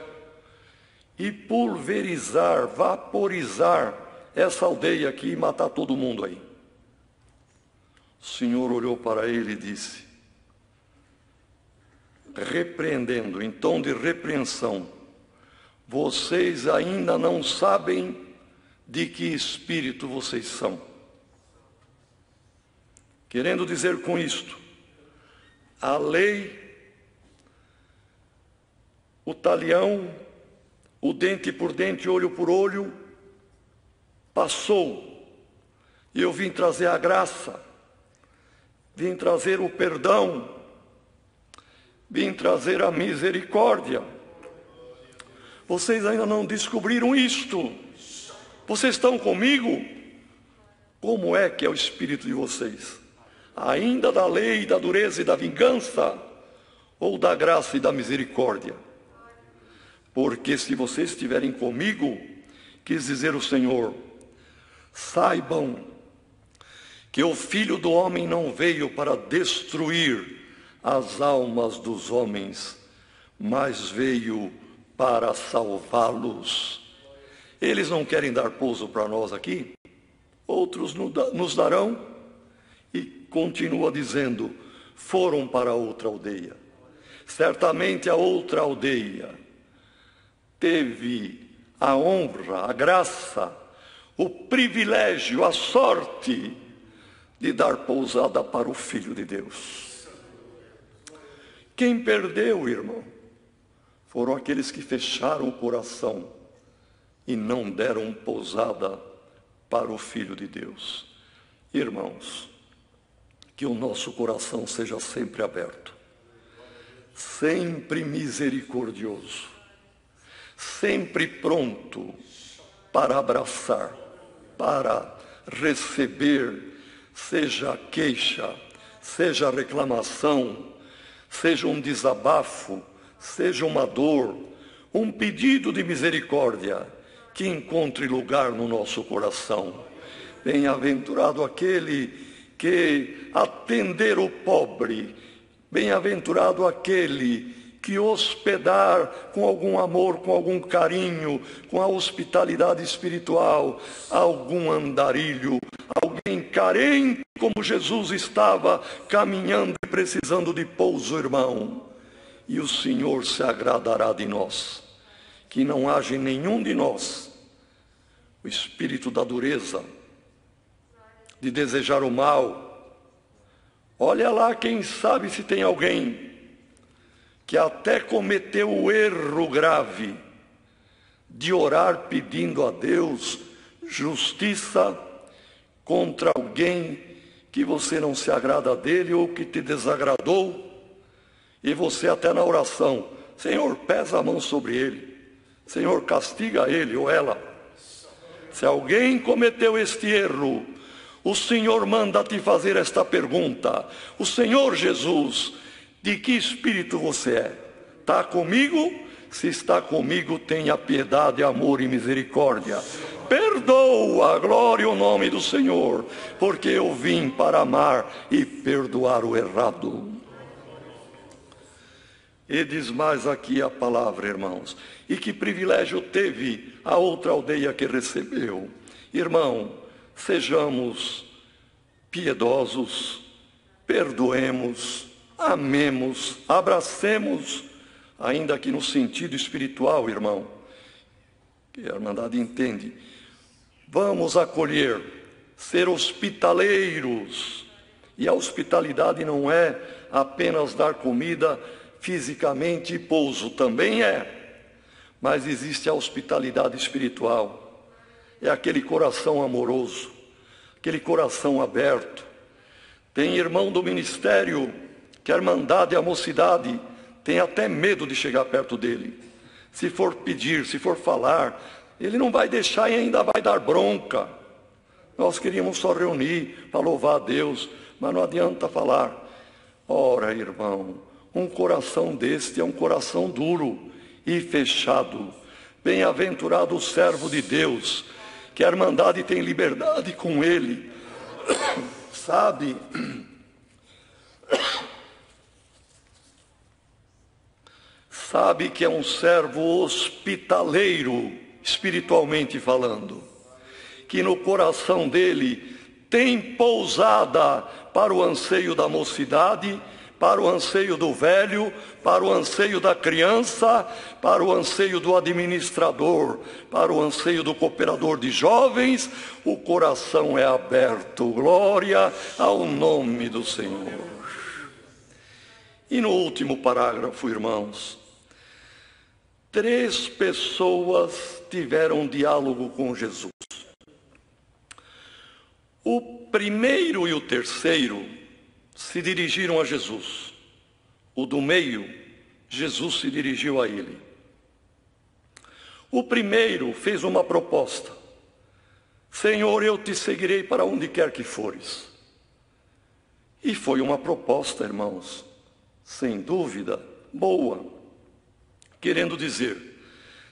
e pulverizar, vaporizar essa aldeia aqui e matar todo mundo aí. O Senhor olhou para ele e disse, repreendendo, em tom de repreensão, vocês ainda não sabem de que espírito vocês são. Querendo dizer com isto, a lei, o talião, o dente por dente, olho por olho, passou. E eu vim trazer a graça, vim trazer o perdão, vim trazer a misericórdia. Vocês ainda não descobriram isto. Vocês estão comigo? Como é que é o espírito de vocês? Ainda da lei, da dureza e da vingança? Ou da graça e da misericórdia? Porque se vocês estiverem comigo, quis dizer o Senhor, saibam que o Filho do Homem não veio para destruir as almas dos homens, mas veio para salvá-los. Eles não querem dar pouso para nós aqui, outros nos darão, e continua dizendo, foram para outra aldeia. Certamente a outra aldeia teve a honra, a graça, o privilégio, a sorte de dar pousada para o Filho de Deus. Quem perdeu, irmão, foram aqueles que fecharam o coração e não deram pousada para o Filho de Deus. Irmãos, que o nosso coração seja sempre aberto, sempre misericordioso, sempre pronto para abraçar, para receber, seja queixa, seja reclamação, seja um desabafo, seja uma dor, um pedido de misericórdia, que encontre lugar no nosso coração. Bem-aventurado aquele que atender o pobre, bem-aventurado aquele que hospedar com algum amor, com algum carinho, com a hospitalidade espiritual, algum andarilho, alguém carente como Jesus estava, caminhando e precisando de pouso, irmão. E o Senhor se agradará de nós, que não haja em nenhum de nós o espírito da dureza, de desejar o mal. Olha lá, quem sabe se tem alguém que até cometeu o erro grave de orar pedindo a Deus justiça contra alguém que você não se agrada dele ou que te desagradou, e você até na oração, Senhor, pesa a mão sobre ele, Senhor, castiga ele ou ela. Se alguém cometeu este erro, o Senhor manda te fazer esta pergunta, o Senhor Jesus, de que espírito você é? Está comigo? Se está comigo, tenha piedade, amor e misericórdia. Perdoa, glória ao nome do Senhor, porque eu vim para amar e perdoar o errado. E diz mais aqui a palavra, irmãos. E que privilégio teve a outra aldeia que recebeu. Irmão, sejamos piedosos, perdoemos, amemos, abracemos, ainda que no sentido espiritual, irmão, que a Irmandade entende. Vamos acolher, ser hospitaleiros. E a hospitalidade não é apenas dar comida fisicamente e pouso, também é. Mas existe a hospitalidade espiritual. É aquele coração amoroso, aquele coração aberto. Tem irmão do ministério que a Irmandade e a mocidade tem até medo de chegar perto dele. Se for pedir, se for falar, ele não vai deixar e ainda vai dar bronca. Nós queríamos só reunir para louvar a Deus, mas não adianta falar. Ora, irmão, um coração deste é um coração duro e fechado. Bem-aventurado o servo de Deus, que a Irmandade tem liberdade com ele. Sabe? sabe que é um servo hospitaleiro, espiritualmente falando, que no coração dele tem pousada para o anseio da mocidade, para o anseio do velho, para o anseio da criança, para o anseio do administrador, para o anseio do cooperador de jovens. O coração é aberto, glória ao nome do Senhor. E no último parágrafo, irmãos, 3 pessoas tiveram diálogo com Jesus. O primeiro e o terceiro se dirigiram a Jesus. O do meio, Jesus se dirigiu a ele. O primeiro fez uma proposta: Senhor, eu te seguirei para onde quer que fores. E foi uma proposta, irmãos, sem dúvida, boa. Querendo dizer,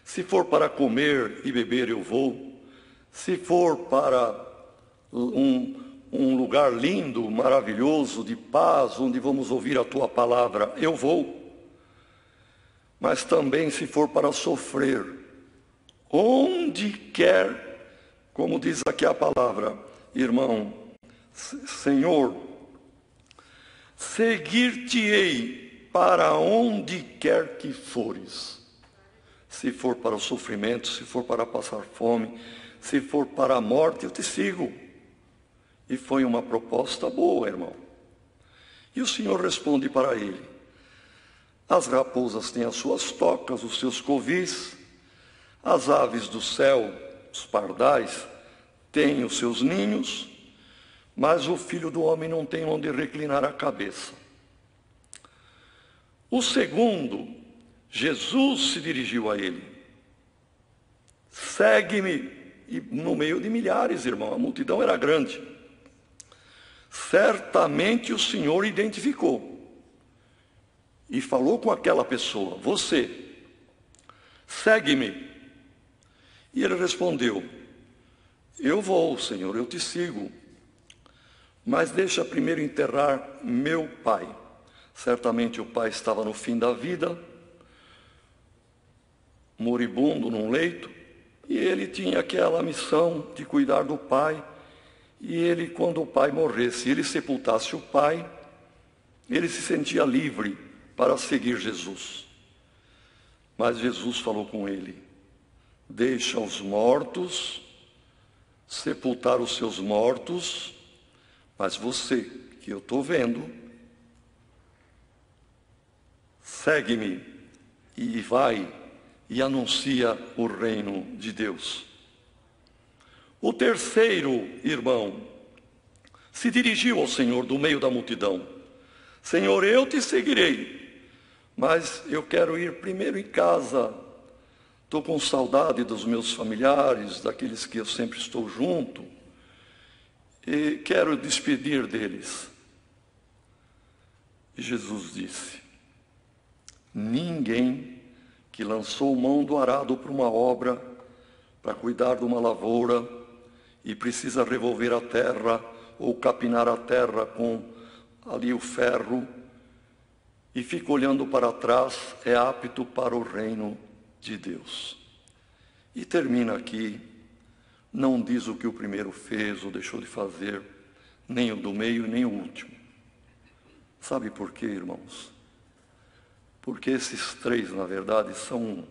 se for para comer e beber, eu vou. Se for para um lugar lindo, maravilhoso, de paz, onde vamos ouvir a tua palavra, eu vou. Mas também se for para sofrer, onde quer, como diz aqui a palavra, irmão, Senhor, seguir-te-ei para onde quer que fores. Se for para o sofrimento, se for para passar fome, se for para a morte, eu te sigo. E foi uma proposta boa, irmão. E o Senhor responde para ele: as raposas têm as suas tocas, os seus covis, as aves do céu, os pardais, têm os seus ninhos, mas o Filho do Homem não tem onde reclinar a cabeça. O segundo, Jesus se dirigiu a ele: segue-me. E no meio de milhares, irmão, a multidão era grande. Certamente o Senhor identificou e falou com aquela pessoa: você, segue-me. E ele respondeu: eu vou, Senhor, eu te sigo, mas deixa primeiro enterrar meu pai. Certamente o pai estava no fim da vida, moribundo num leito, e ele tinha aquela missão de cuidar do pai. E ele, quando o pai morresse, ele sepultasse o pai, ele se sentia livre para seguir Jesus. Mas Jesus falou com ele: deixa os mortos sepultar os seus mortos, mas você, que eu estou vendo, segue-me e vai e anuncia o reino de Deus. O terceiro irmão se dirigiu ao Senhor do meio da multidão: Senhor, eu te seguirei, mas eu quero ir primeiro em casa. Estou com saudade dos meus familiares, daqueles que eu sempre estou junto, e quero despedir deles. E Jesus disse: ninguém que lançou mão do arado para uma obra, para cuidar de uma lavoura, e precisa revolver a terra ou capinar a terra com ali o ferro, e fica olhando para trás, é apto para o reino de Deus. E termina aqui, não diz o que o primeiro fez ou deixou de fazer, nem o do meio, nem o último. Sabe por quê, irmãos? Porque esses 3, na verdade, são um.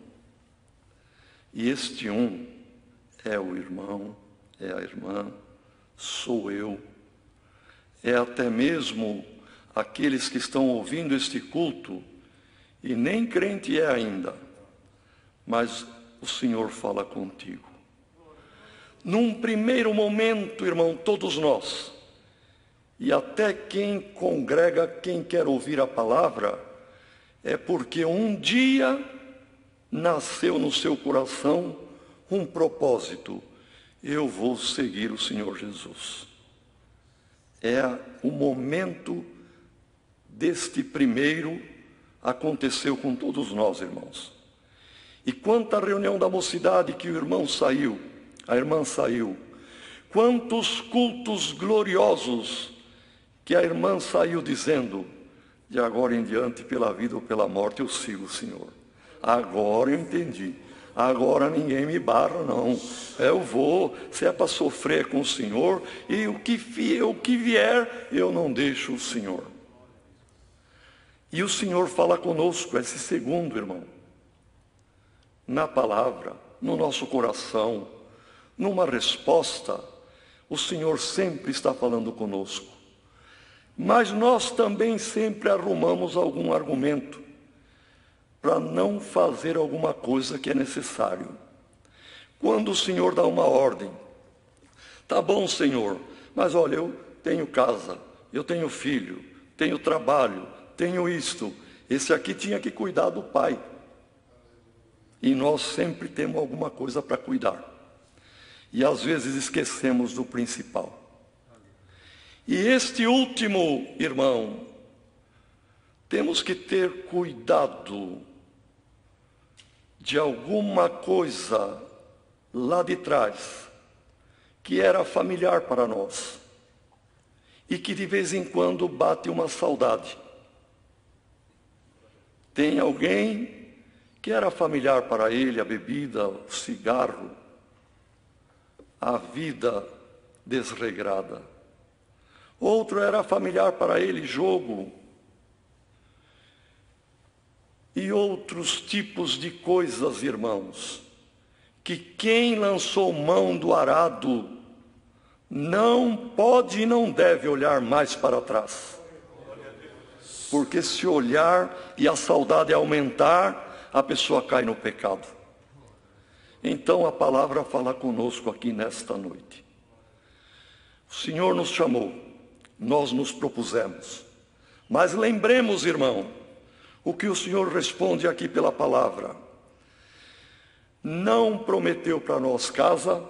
E este um é o irmão, é a irmã, sou eu, é até mesmo aqueles que estão ouvindo este culto e nem crente é ainda, mas o Senhor fala contigo. Num primeiro momento, irmão, todos nós, e até quem congrega, quem quer ouvir a palavra, é porque um dia nasceu no seu coração um propósito: eu vou seguir o Senhor Jesus. É o momento deste primeiro, aconteceu com todos nós, irmãos. E quanta reunião da mocidade que o irmão saiu, a irmã saiu. Quantos cultos gloriosos que a irmã saiu dizendo: de agora em diante, pela vida ou pela morte, eu sigo o Senhor. Agora eu entendi. Agora ninguém me barra, não. Eu vou, se é para sofrer com o Senhor, e o que vier, eu não deixo o Senhor. E o Senhor fala conosco, esse segundo, irmão. Na palavra, no nosso coração, numa resposta, o Senhor sempre está falando conosco. Mas nós também sempre arrumamos algum argumento para não fazer alguma coisa que é necessário. Quando o Senhor dá uma ordem, tá bom, Senhor, mas olha, eu tenho casa, eu tenho filho, tenho trabalho, tenho isto, esse aqui tinha que cuidar do pai. E nós sempre temos alguma coisa para cuidar. E às vezes esquecemos do principal. E este último, irmão, temos que ter cuidado de alguma coisa lá de trás, que era familiar para nós, e que de vez em quando bate uma saudade. Tem alguém que era familiar para ele, a bebida, o cigarro, a vida desregrada. Outro era familiar para ele, jogo, e outros tipos de coisas, irmãos, que quem lançou mão do arado não pode e não deve olhar mais para trás. Porque se olhar e a saudade aumentar, a pessoa cai no pecado. Então a palavra fala conosco aqui nesta noite. O Senhor nos chamou, nós nos propusemos. Mas lembremos, irmão, o que o Senhor responde aqui pela palavra. Não prometeu para nós casa,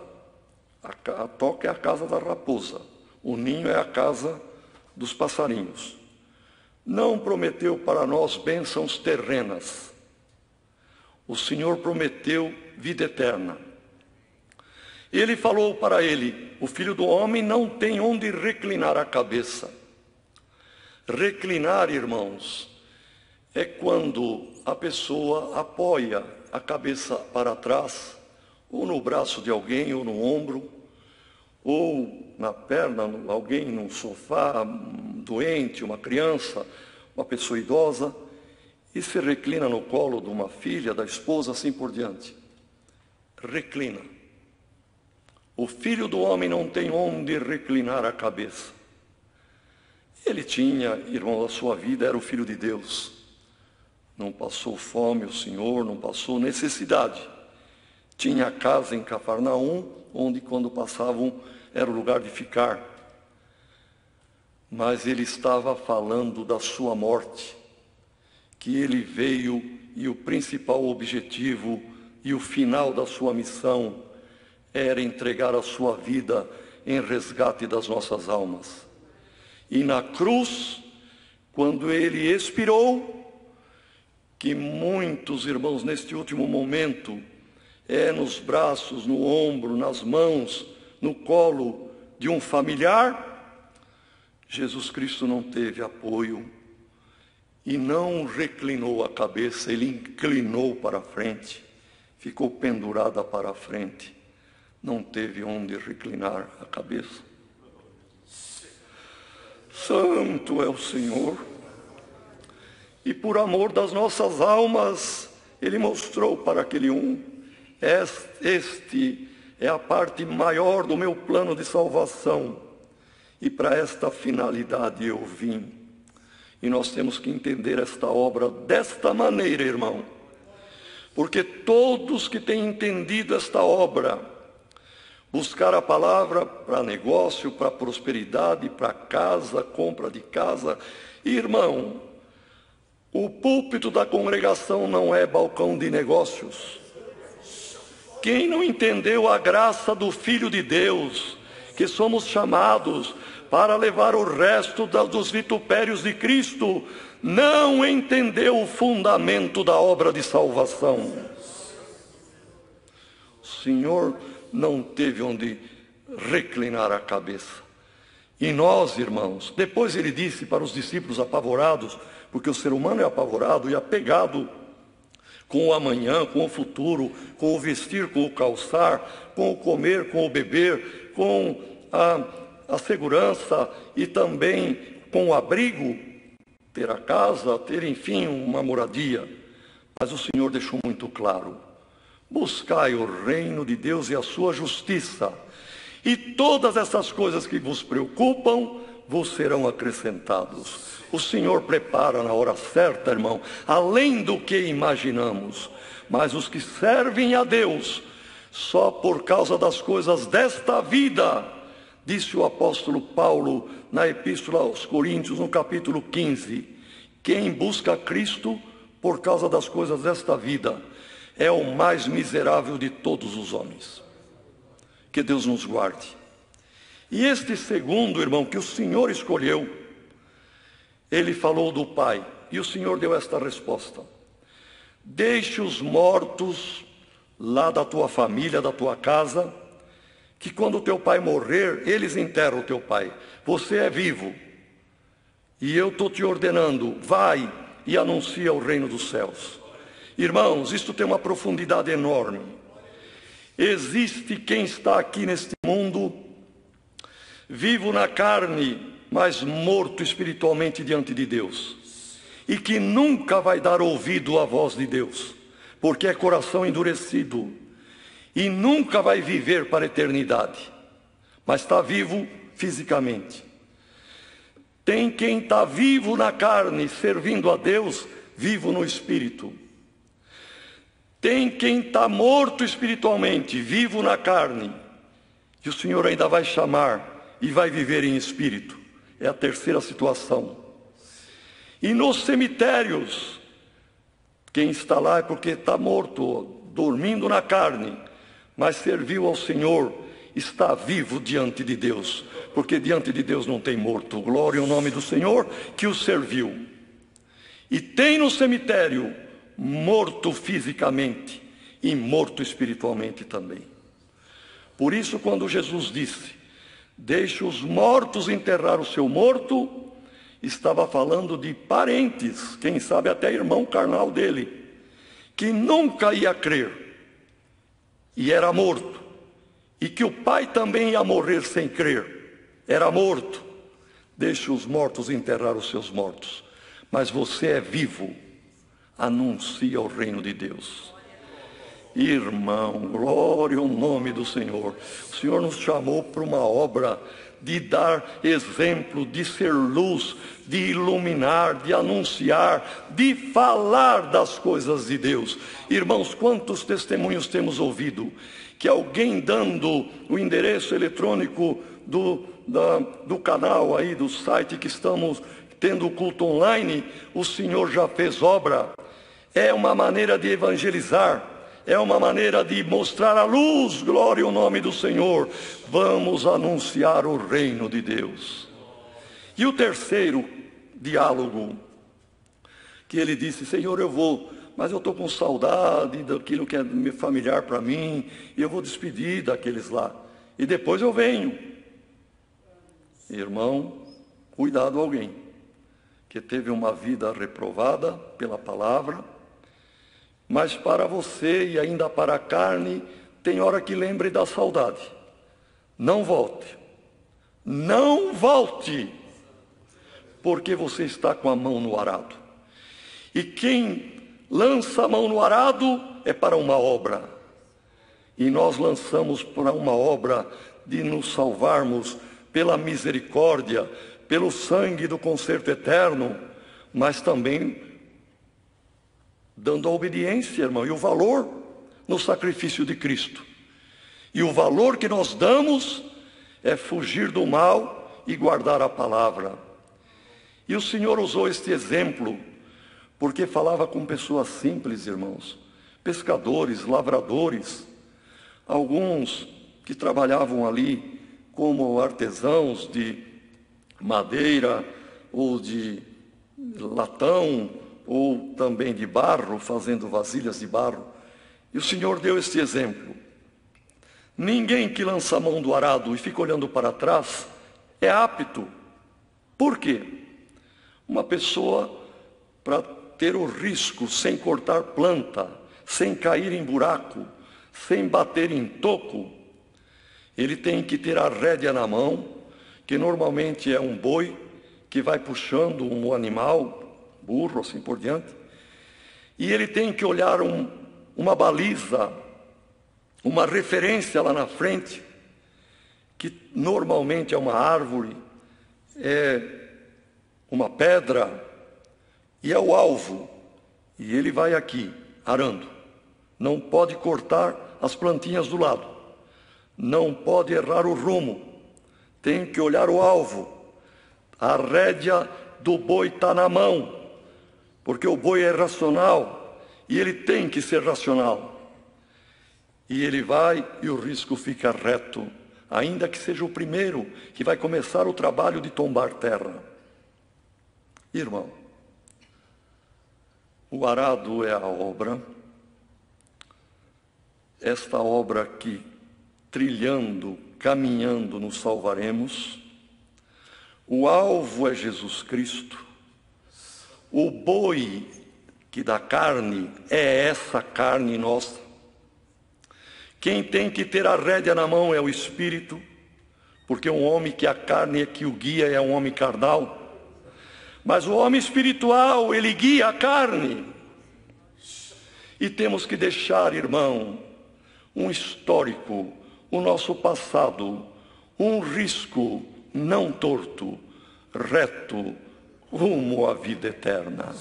a toca é a casa da raposa, o ninho é a casa dos passarinhos. Não prometeu para nós bênçãos terrenas. O Senhor prometeu vida eterna. Ele falou para ele, o Filho do Homem não tem onde reclinar a cabeça. Reclinar, irmãos, é quando a pessoa apoia a cabeça para trás, ou no braço de alguém, ou no ombro, ou na perna, alguém num sofá, doente, uma criança, uma pessoa idosa, e se reclina no colo de uma filha, da esposa, assim por diante. Reclina. O Filho do Homem não tem onde reclinar a cabeça. Ele tinha, irmão, a sua vida era o Filho de Deus. Não passou fome o Senhor, não passou necessidade. Tinha casa em Cafarnaum, onde quando passavam era o lugar de ficar. Mas ele estava falando da sua morte, que ele veio e o principal objetivo e o final da sua missão era entregar a sua vida em resgate das nossas almas. E na cruz, quando ele expirou, que muitos irmãos neste último momento nos braços, no ombro, nas mãos, no colo de um familiar, Jesus Cristo não teve apoio e não reclinou a cabeça, ele inclinou para a frente, ficou pendurada para a frente, não teve onde reclinar a cabeça. Santo é o Senhor. E por amor das nossas almas, ele mostrou para aquele este é a parte maior do meu plano de salvação. E para esta finalidade eu vim. E nós temos que entender esta obra desta maneira, irmão. Porque todos que têm entendido esta obra, buscar a palavra para negócio, para prosperidade, para casa, compra de casa, irmão, o púlpito da congregação não é balcão de negócios. Quem não entendeu a graça do Filho de Deus, que somos chamados para levar o resto dos vitupérios de Cristo, não entendeu o fundamento da obra de salvação. O Senhor não teve onde reclinar a cabeça. E nós, irmãos, depois ele disse para os discípulos apavorados, porque o ser humano é apavorado e apegado com o amanhã, com o futuro, com o vestir, com o calçar, com o comer, com o beber, com a segurança e também com o abrigo, ter a casa, ter, enfim, uma moradia. Mas o Senhor deixou muito claro: buscai o reino de Deus e a sua justiça, e todas essas coisas que vos preocupam vos serão acrescentados. O Senhor prepara na hora certa, irmão, além do que imaginamos. Mas os que servem a Deus só por causa das coisas desta vida, disse o apóstolo Paulo na Epístola aos Coríntios, no capítulo 15, quem busca Cristo por causa das coisas desta vida é o mais miserável de todos os homens. Que Deus nos guarde. E este segundo, irmão, que o Senhor escolheu, ele falou do Pai, e o Senhor deu esta resposta: deixe os mortos lá da tua família, da tua casa, que quando o teu pai morrer, eles enterram o teu pai. Você é vivo, e eu estou te ordenando, vai e anuncia o reino dos céus. Irmãos, isto tem uma profundidade enorme. Existe quem está aqui neste mundo, vivo na carne, mas morto espiritualmente diante de Deus, e que nunca vai dar ouvido à voz de Deus, porque é coração endurecido, e nunca vai viver para a eternidade, mas está vivo fisicamente. Tem quem está vivo na carne, servindo a Deus, vivo no espírito. Tem quem está morto espiritualmente, vivo na carne, que o Senhor ainda vai chamar e vai viver em espírito. É a terceira situação. E nos cemitérios, quem está lá é porque está morto, dormindo na carne, mas serviu ao Senhor, está vivo diante de Deus, porque diante de Deus não tem morto. Glória ao nome do Senhor que o serviu. E tem no cemitério morto fisicamente e morto espiritualmente também. Por isso, quando Jesus disse: deixe os mortos enterrar o seu morto, estava falando de parentes, quem sabe até irmão carnal dele, que nunca ia crer, e era morto, e que o pai também ia morrer sem crer, era morto. Deixe os mortos enterrar os seus mortos, mas você é vivo, anuncia o reino de Deus. Irmão, glória ao nome do Senhor. O Senhor nos chamou para uma obra de dar exemplo, de ser luz, de iluminar, de anunciar, de falar das coisas de Deus. Irmãos, quantos testemunhos temos ouvido, que alguém dando o endereço eletrônico do canal aí, do site que estamos tendo o culto online, o Senhor já fez obra. É uma maneira de evangelizar, é uma maneira de mostrar a luz. Glória ao nome do Senhor. Vamos anunciar o reino de Deus. E o terceiro diálogo, que ele disse: Senhor, eu vou, mas eu estou com saudade daquilo que é familiar para mim, e eu vou despedir daqueles lá, e depois eu venho. Irmão, cuidado alguém que teve uma vida reprovada pela palavra, mas para você e ainda para a carne, tem hora que lembre da saudade. Não volte. Não volte. Porque você está com a mão no arado. E quem lança a mão no arado é para uma obra. E nós lançamos para uma obra de nos salvarmos pela misericórdia, pelo sangue do concerto eterno, mas também dando a obediência, irmão, e o valor no sacrifício de Cristo. E o valor que nós damos é fugir do mal e guardar a palavra. E o Senhor usou este exemplo porque falava com pessoas simples, irmãos, pescadores, lavradores, alguns que trabalhavam ali como artesãos de madeira ou de latão, ou também de barro, fazendo vasilhas de barro. E o Senhor deu este exemplo. Ninguém que lança a mão do arado e fica olhando para trás é apto. Por quê? Uma pessoa, para ter o risco sem cortar planta, sem cair em buraco, sem bater em toco, ele tem que ter a rédea na mão, que normalmente é um boi que vai puxando um animal, burro, assim por diante, e ele tem que olhar uma baliza, uma referência lá na frente, que normalmente é uma árvore, é uma pedra, e é o alvo, e ele vai aqui, arando. Não pode cortar as plantinhas do lado, não pode errar o rumo, tem que olhar o alvo. A rédea do boi está na mão, porque o boi é racional, e ele tem que ser racional. E ele vai e o risco fica reto, ainda que seja o primeiro que vai começar o trabalho de tombar terra. Irmão, o arado é a obra, esta obra que, trilhando, caminhando, nos salvaremos. O alvo é Jesus Cristo. O boi que dá carne é essa carne nossa. Quem tem que ter a rédea na mão é o Espírito, porque um homem que a carne é que o guia é um homem carnal. Mas o homem espiritual, ele guia a carne. E temos que deixar, irmão, um histórico, o nosso passado, um risco não torto, reto, rumo à vida eterna.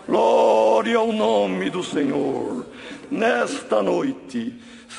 Glória ao nome do Senhor. Nesta noite,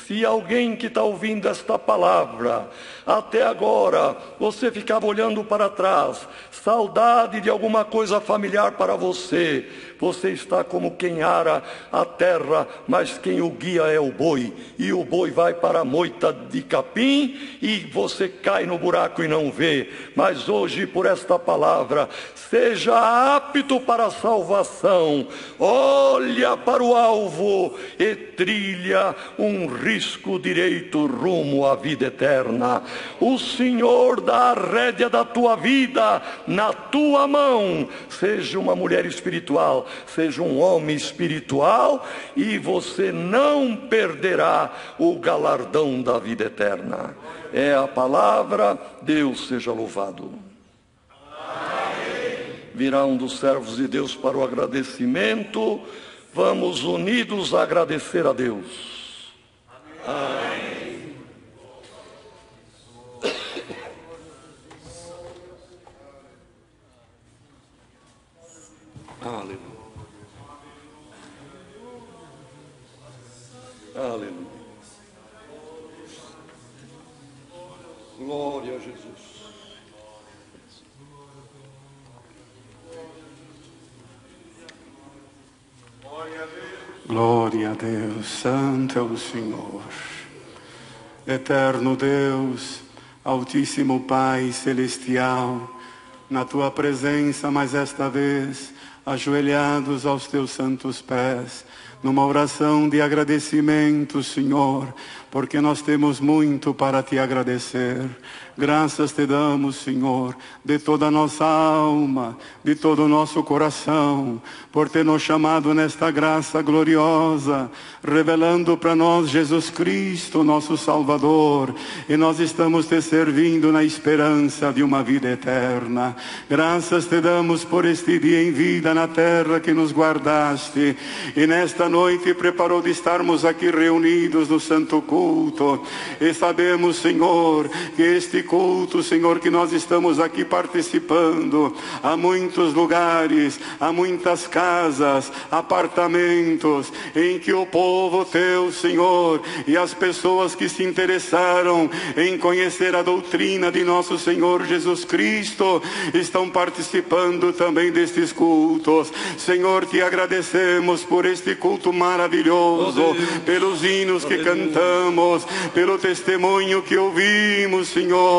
se alguém que está ouvindo esta palavra, até agora, você ficava olhando para trás, saudade de alguma coisa familiar para você, você está como quem ara a terra, mas quem o guia é o boi, e o boi vai para a moita de capim, e você cai no buraco e não vê. Mas hoje, por esta palavra, seja apto para a salvação, olha para o alvo e trilha um risco direito rumo à vida eterna. O Senhor dá a rédea da tua vida na tua mão. Seja uma mulher espiritual, seja um homem espiritual, e você não perderá o galardão da vida eterna. É a palavra, Deus seja louvado. Amém. Virá um dos servos de Deus para o agradecimento. Vamos unidos a agradecer a Deus. Amém. Aleluia. Aleluia. Glória a Jesus. Glória a Deus, santo é o Senhor. Eterno Deus, Altíssimo Pai Celestial, na Tua presença, mas esta vez, ajoelhados aos Teus santos pés, numa oração de agradecimento, Senhor, porque nós temos muito para Te agradecer. Graças Te damos, Senhor, de toda a nossa alma, de todo o nosso coração, por ter nos chamado nesta graça gloriosa, revelando para nós Jesus Cristo, nosso Salvador, e nós estamos Te servindo na esperança de uma vida eterna. Graças Te damos por este dia em vida na terra que nos guardaste, e nesta noite preparou de estarmos aqui reunidos no santo culto, e sabemos, Senhor, que este culto, Senhor, que nós estamos aqui participando, há muitos lugares, há muitas casas, apartamentos, em que o povo Teu, Senhor, e as pessoas que se interessaram em conhecer a doutrina de nosso Senhor Jesus Cristo, estão participando também destes cultos. Senhor, Te agradecemos por este culto maravilhoso, pelos hinos que cantamos, pelo testemunho que ouvimos, Senhor,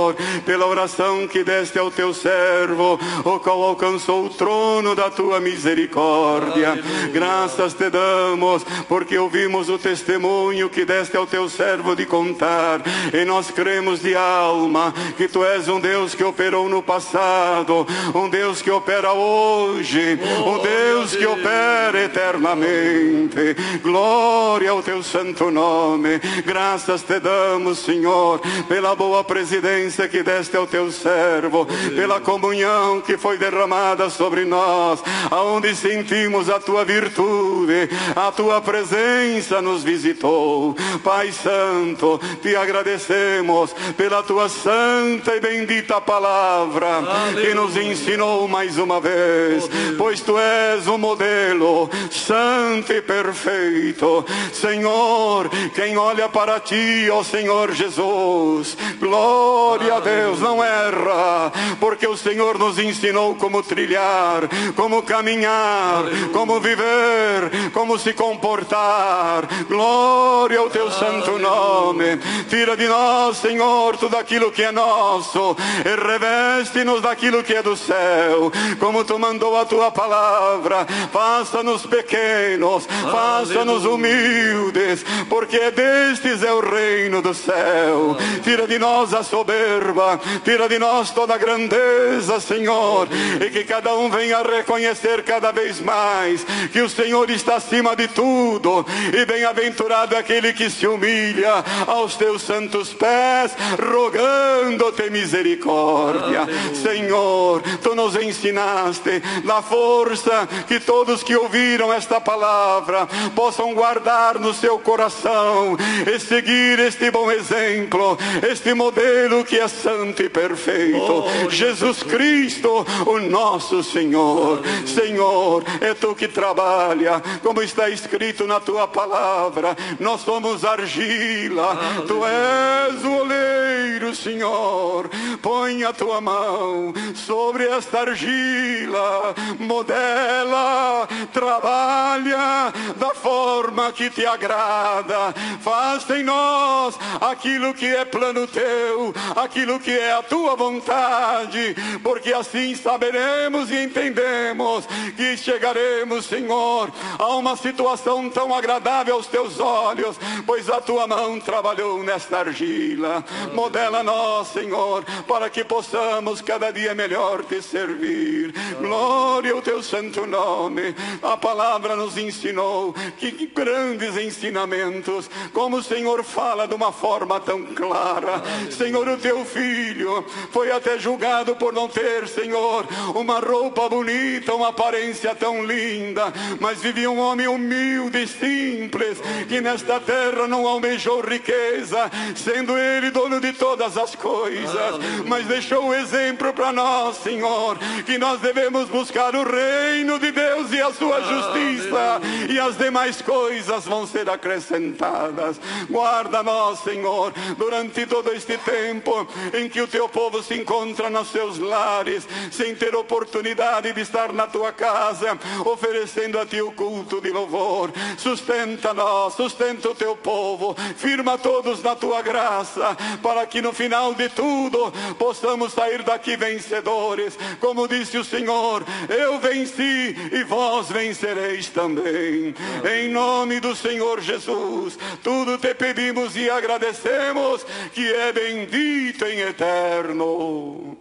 pela oração que deste ao Teu servo, o qual alcançou o trono da Tua misericórdia. Graças Te damos, porque ouvimos o testemunho que deste ao Teu servo de contar, e nós cremos de alma que Tu és um Deus que operou no passado, um Deus que opera hoje, o Deus que opera eternamente. Glória ao teu santo nome. Graças te damos, Senhor, pela boa presidência que deste ao teu servo, pela comunhão que foi derramada sobre nós, aonde sentimos a tua virtude, a tua presença nos visitou. Pai Santo, te agradecemos pela tua santa e bendita palavra, que nos ensinou mais uma vez, pois tu és o modelo santo e perfeito. Senhor, quem olha para ti, ó Senhor Jesus, glória a Deus, não erra, porque o Senhor nos ensinou como trilhar, como caminhar, como viver, como se comportar. Glória ao teu santo nome. Tira de nós, Senhor, tudo aquilo que é nosso e reveste-nos daquilo que é do céu, como tu mandou a tua palavra. Faça-nos pequenos, faça-nos humildes, porque destes é o reino do céu. Tira de nós a soberba, tira de nós toda a grandeza, Senhor, e que cada um venha reconhecer cada vez mais que o Senhor está acima de tudo, e bem-aventurado aquele que se humilha aos teus santos pés, rogando-te misericórdia. Senhor, tu nos ensinaste, dá força que todos que ouviram esta palavra possam guardar no seu coração e seguir este bom exemplo, este modelo que é santo e perfeito. Jesus Cristo, o nosso Senhor. Senhor, é tu que trabalha, como está escrito na tua palavra. Nós somos argila, tu és o oleiro, Senhor. Põe a tua mão sobre esta argila, modela, trabalha da forma que te agrada. Faz em nós aquilo que é plano teu, aquilo que é a tua vontade, porque assim saberemos e entendemos que chegaremos, Senhor, a uma situação tão agradável aos teus olhos, pois a tua mão trabalhou nesta argila. Modela nós, Senhor, para que possamos cada dia melhor te servir. Glória ao teu santo nome. A palavra nos ensinou que grandes ensinamentos, como o Senhor fala de uma forma tão clara. Senhor, o teu filho foi até julgado por não ter, Senhor, uma roupa bonita, uma aparência tão linda, mas vivia um homem humilde e simples, que nesta terra não almejou riqueza, sendo ele dono de todas as coisas, mas deixou o exemplo para nós, Senhor, que nós devemos buscar o reino de Deus e a sua justiça, e as demais coisas vão ser acrescentadas. Guarda-nós, Senhor, durante todo este tempo em que o teu povo se encontra nos seus lares, sem ter oportunidade de estar na tua casa, oferecendo a ti o culto de louvor. Sustenta-nós, sustenta o teu povo, firma todos na tua graça, para que no final de tudo possamos sair daqui vencedores, como disse o Senhor: eu venci e vós vencereis também. Em nome do Senhor Jesus, tudo te pedimos e agradecemos, que é bendito em eterno.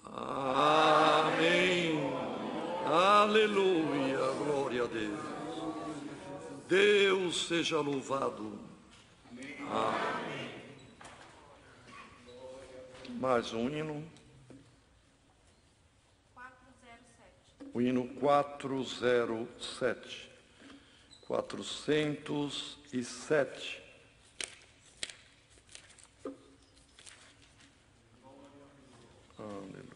Amém. Aleluia. Glória a Deus. Deus seja louvado. Amém. Mais um hino. 407. O hino 407. 407. Aleluia.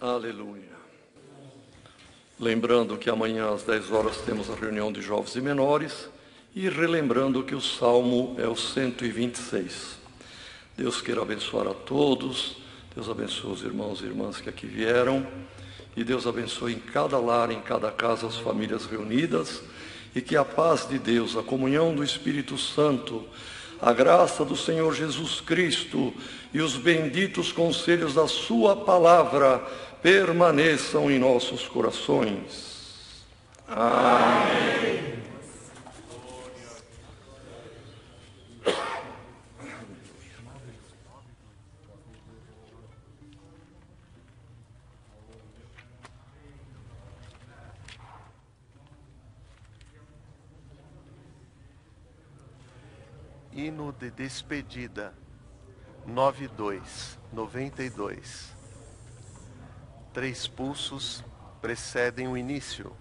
Aleluia. Lembrando que amanhã às 10 horas temos a reunião de jovens e menores e relembrando que o Salmo é o 126. Deus queira abençoar a todos, Deus abençoe os irmãos e irmãs que aqui vieram e Deus abençoe em cada lar, em cada casa, as famílias reunidas e que a paz de Deus, a comunhão do Espírito Santo, a graça do Senhor Jesus Cristo e os benditos conselhos da sua palavra permaneçam em nossos corações. Amém. Hino de despedida, 92. 3 pulsos precedem o início.